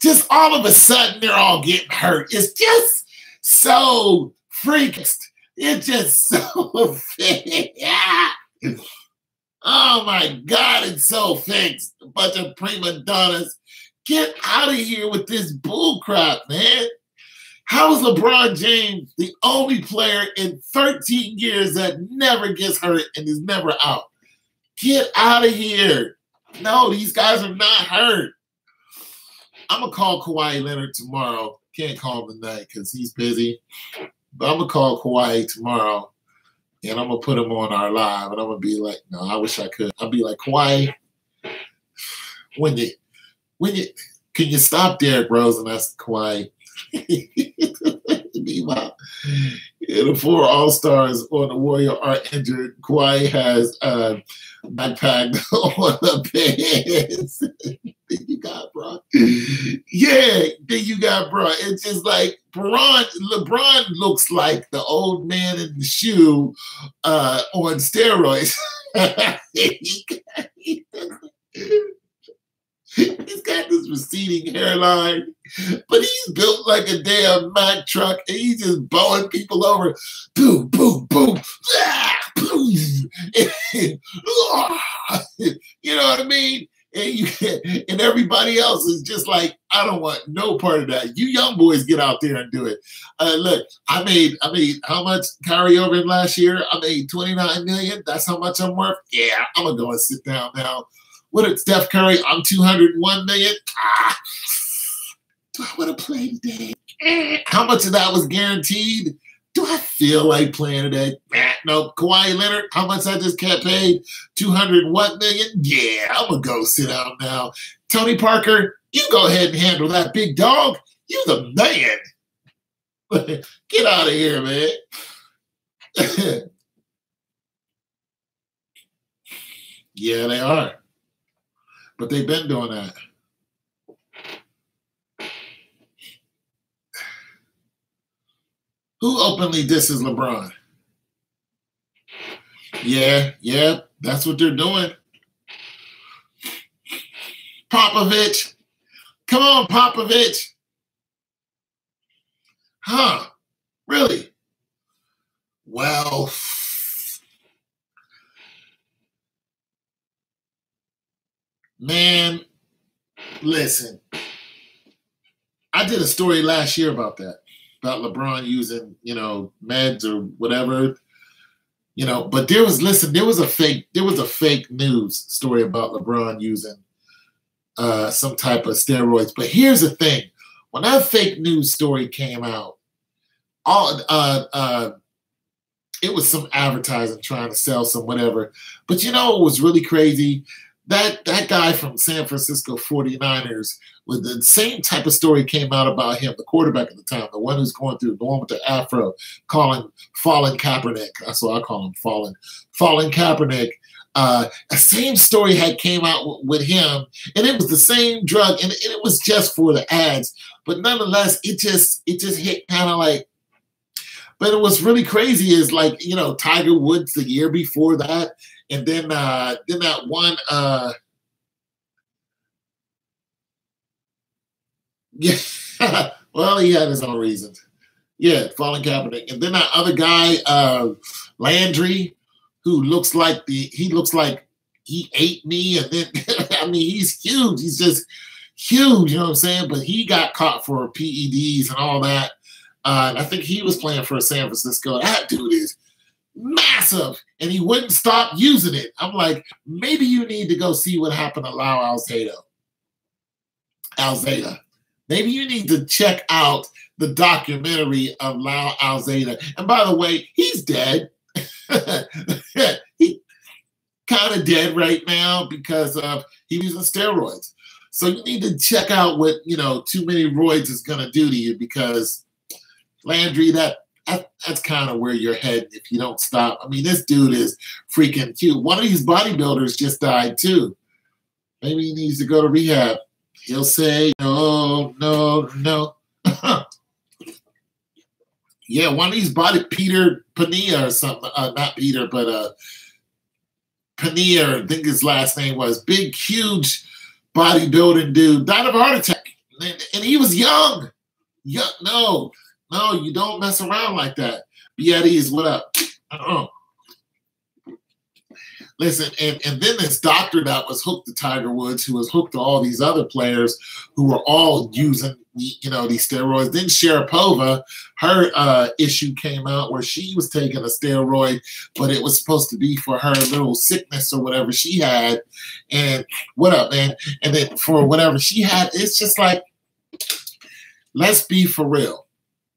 Just all of a sudden, they're all getting hurt. It's just so freaky. It's just so fixed. Oh my God, it's so fixed. A bunch of prima donnas. Get out of here with this bull crap, man. How is LeBron James the only player in 13 years that never gets hurt and is never out? Get out of here. No, these guys are not hurt. I'm going to call Kawhi Leonard tomorrow. Can't call him tonight because he's busy. But I'm going to call Kawhi tomorrow, and I'm going to put him on our live, and I'm going to be like, no, I wish I could. I'll be like, Kawhi, can you stop Derrick Rose? And that's Kawhi. Meanwhile, the 4 All-Stars on the Warrior are injured. Kawhi has backpacked on the pants. Then you got bro. Yeah, then you got bro. It's just like LeBron looks like the old man in the shoe on steroids. He's got this receding hairline, but he's built like a damn Mack truck, and he's just bowing people over. Boom, boom, boom. You know what I mean? And everybody else is just like, I don't want no part of that. You young boys get out there and do it. Look, I made how much carryover last year? I made $29 million. That's how much I'm worth. Yeah, I'm gonna go and sit down now. What did Steph Curry? I'm $201 million. Do I want to play today? How much of that was guaranteed? Do I feel like playing today? No. Kawhi Leonard, how much I just got paid? $201 million? Yeah, I'm going to go sit down now. Tony Parker, you go ahead and handle that, big dog. You the man. Get out of here, man. Yeah, they are. But they've been doing that. Who openly disses LeBron? Yeah, that's what they're doing. Popovich. Come on, Popovich. Huh? Really? Well, man, listen. I did a story last year about that. About LeBron using, meds or whatever, but there was a fake news story about LeBron using some type of steroids. But here's the thing. When that fake news story came out, it was some advertising trying to sell some whatever. But what was really crazy? That guy from San Francisco 49ers, with the same type of story came out about him, the quarterback at the time, the one who's going through, the one with the afro, calling Fallen Kaepernick. That's what I call him, Fallen Kaepernick. A same story had came out with him, and it was the same drug, and it was just for the ads. But nonetheless, it just hit kind of like. But what's really crazy is Tiger Woods the year before that, and then that one. Yeah, well, he had his own reasons. Yeah, Fallen Kaepernick, and then that other guy, Landry, who looks like he ate me, and then he's huge. He's just huge, you know what I'm saying? But he got caught for PEDs and all that. I think he was playing for San Francisco. That dude is massive, and he wouldn't stop using it. I'm like, maybe you need to go see what happened to Lau Alzada. Maybe you need to check out the documentary of Lau Alzada. And by the way, he's dead. He kind of dead right now because he's using steroids. So you need to check out what too many roids is going to do to you, because Landry, that's kind of where you're heading if you don't stop. I mean, this dude is freaking cute. One of these bodybuilders just died too. Maybe he needs to go to rehab. He'll say, no. no. Yeah, one of these body Peter Pania or something. Not Peter, but Pania, I think his last name was. Big, huge bodybuilding dude. Died of a heart attack. And he was young. No, you don't mess around like that. Be at ease. What up? Listen, and then this doctor that was hooked to Tiger Woods, who was hooked to all these other players who were all using, these steroids. Then Sharapova, her issue came out where she was taking a steroid, but it was supposed to be for her little sickness or whatever she had. And what up, man? And then for whatever she had, it's just like, let's be for real.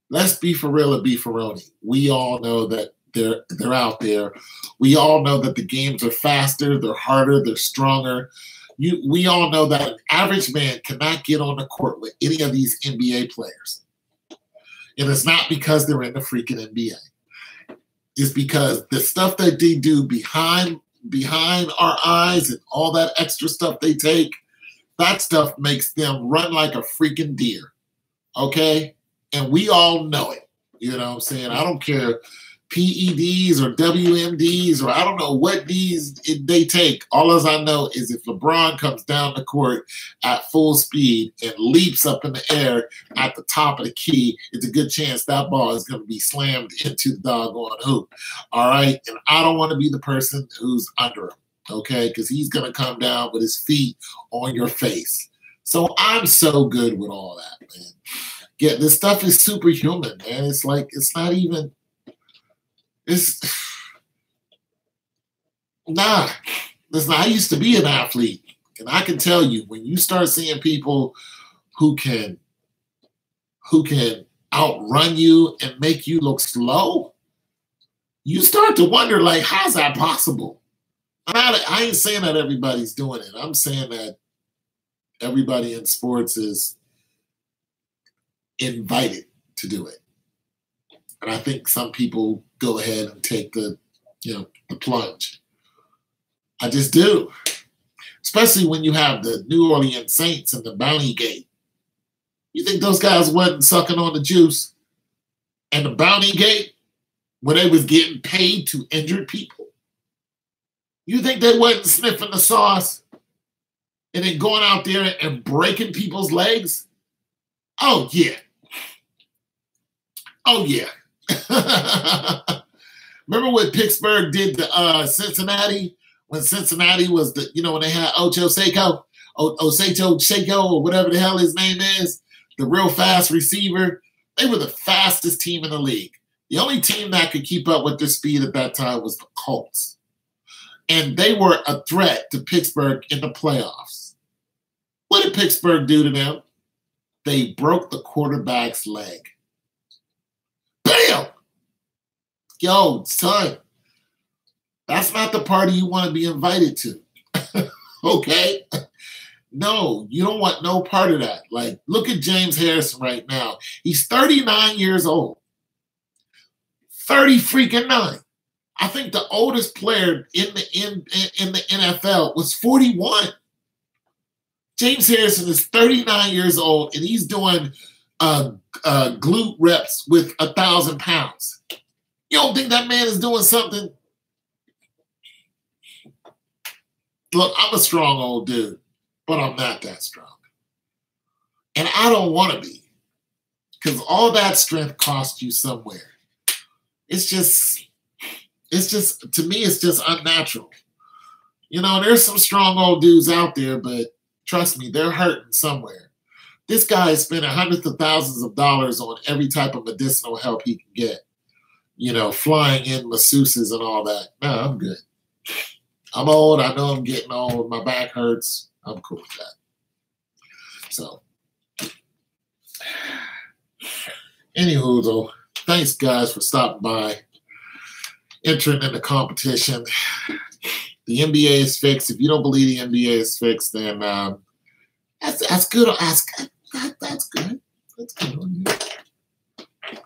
Let's be for real and be for We all know that they're out there. We all know that the games are faster, they're harder, they're stronger. We all know that an average man cannot get on the court with any of these NBA players. And it's not because they're in the freaking NBA. It's because the stuff that they do behind our eyes and all that extra stuff they take, that stuff makes them run like a freaking deer. Okay? And we all know it. You know what I'm saying? I don't care PEDs or WMDs or I don't know what they take. All as I know is if LeBron comes down the court at full speed and leaps up in the air at the top of the key, it's a good chance that ball is going to be slammed into the doggone hoop. All right? And I don't want to be the person who's under him, okay? Because he's going to come down with his feet on your face. So I'm so good with all that, man. Yeah, this stuff is superhuman, man. It's like, it's not even... Listen, I used to be an athlete, and I can tell you, when you start seeing people who can outrun you and make you look slow, you start to wonder, like, how's that possible? I ain't saying that everybody's doing it. I'm saying that everybody in sports is invited to do it. And I think some people go ahead and take the plunge. I just do. Especially when you have the New Orleans Saints and the Bounty Gate. You think those guys wasn't sucking on the juice? And the Bounty Gate, where they was getting paid to injured people? You think they wasn't sniffing the sauce and then going out there and breaking people's legs? Oh, yeah. Oh, yeah. Remember what Pittsburgh did to Cincinnati when Cincinnati was when they had Ocho Seco, or whatever the hell his name is, the real fast receiver. They were the fastest team in the league. The only team that could keep up with their speed at that time was the Colts. And they were a threat to Pittsburgh in the playoffs. What did Pittsburgh do to them? They broke the quarterback's leg. Bam! Yo, son, that's not the party you want to be invited to. Okay? No, you don't want no part of that. Like, look at James Harrison right now. He's 39 years old. 30 freaking 9. I think the oldest player in the NFL was 41. James Harrison is 39 years old, and he's doing glute reps with 1,000 pounds. You don't think that man is doing something? Look, I'm a strong old dude, but I'm not that strong. And I don't want to be, because all that strength costs you somewhere. It's just, to me, it's just unnatural. There's some strong old dudes out there, but trust me, they're hurting somewhere. This guy is spending hundreds of thousands of dollars on every type of medicinal help he can get. Flying in masseuses and all that. No, I'm good. I'm old. I know I'm getting old. My back hurts. I'm cool with that. So, anywho, though, thanks, guys, for stopping by, entering in the competition. The NBA is fixed. If you don't believe the NBA is fixed, then that's good. That's good. That's good. You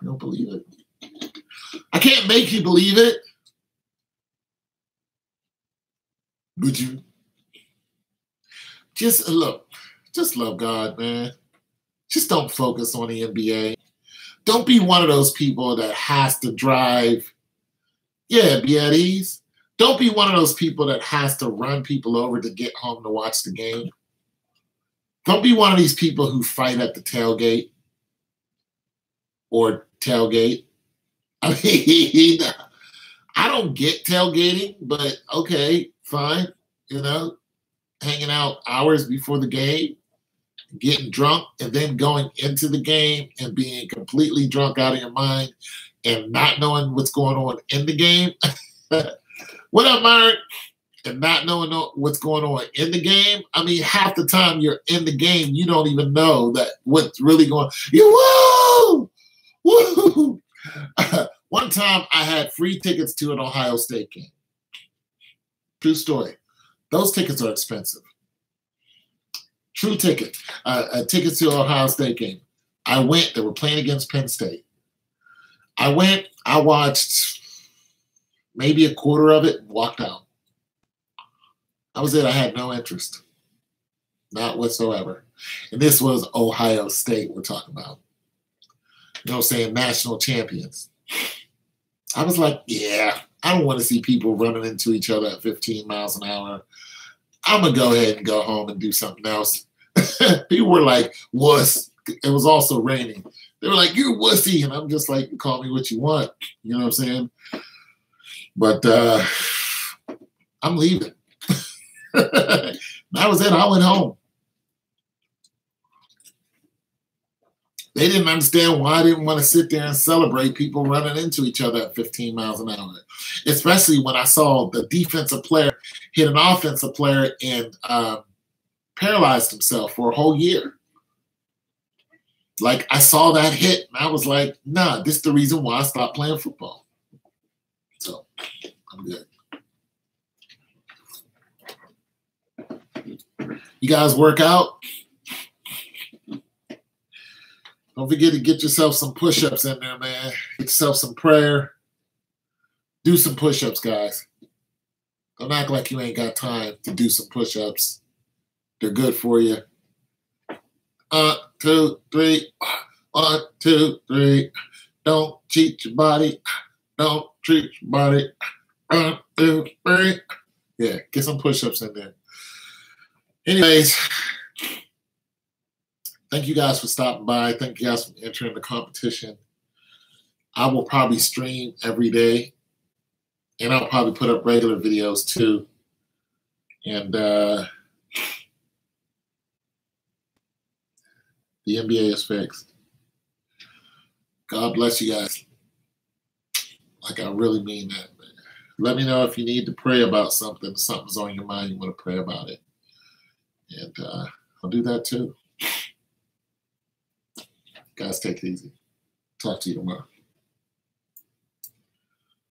don't believe it. I can't make you believe it. Would you? Just love God, man. Just don't focus on the NBA. Don't be one of those people that has to drive. Yeah, be at ease. Don't be one of those people that has to run people over to get home to watch the game. Don't be one of these people who fight at the tailgate or tailgate. I mean, I don't get tailgating, but okay, fine. You know, hanging out hours before the game, getting drunk, and then going into the game and being completely drunk out of your mind and not knowing what's going on in the game. What up, Mark? And not knowing what's going on in the game. I mean, half the time you're in the game, you don't even know that what's really going on. You woo! One time I had free tickets to an Ohio State game. True story. Those tickets are expensive. True ticket. Tickets to an Ohio State game. I went. They were playing against Penn State. I went. I watched maybe a quarter of it and walked out. That was it. I had no interest. Not whatsoever. And this was Ohio State we're talking about. You know what I'm saying? National champions. I was like, yeah, I don't want to see people running into each other at 15 miles an hour. I'm going to go ahead and go home and do something else. People were like, wuss. It was also raining. They were like, you're wussy. And I'm just like, call me what you want. You know what I'm saying? But I'm leaving. That was it. I went home. They didn't understand why I didn't want to sit there and celebrate people running into each other at 15 miles an hour. Especially when I saw the defensive player hit an offensive player and paralyzed himself for a whole year. Like, I saw that hit, and I was like, nah, this is the reason why I stopped playing football. So, I'm good. You guys work out? Don't forget to get yourself some push-ups in there, man. Get yourself some prayer. Do some push-ups, guys. Don't act like you ain't got time to do some push-ups. They're good for you. 1, 2, 3. 1, 2, 3. Don't cheat your body. Don't treat your body. 1, 2, 3. Yeah, get some push-ups in there. Anyways, thank you guys for stopping by. Thank you guys for entering the competition. I will probably stream every day, and I'll probably put up regular videos too. And the NBA is fixed. God bless you guys. Like, I really mean that, man. Let me know if you need to pray about something. Something's on your mind, you want to pray about it. And I'll do that too. Guys, take it easy. Talk to you tomorrow.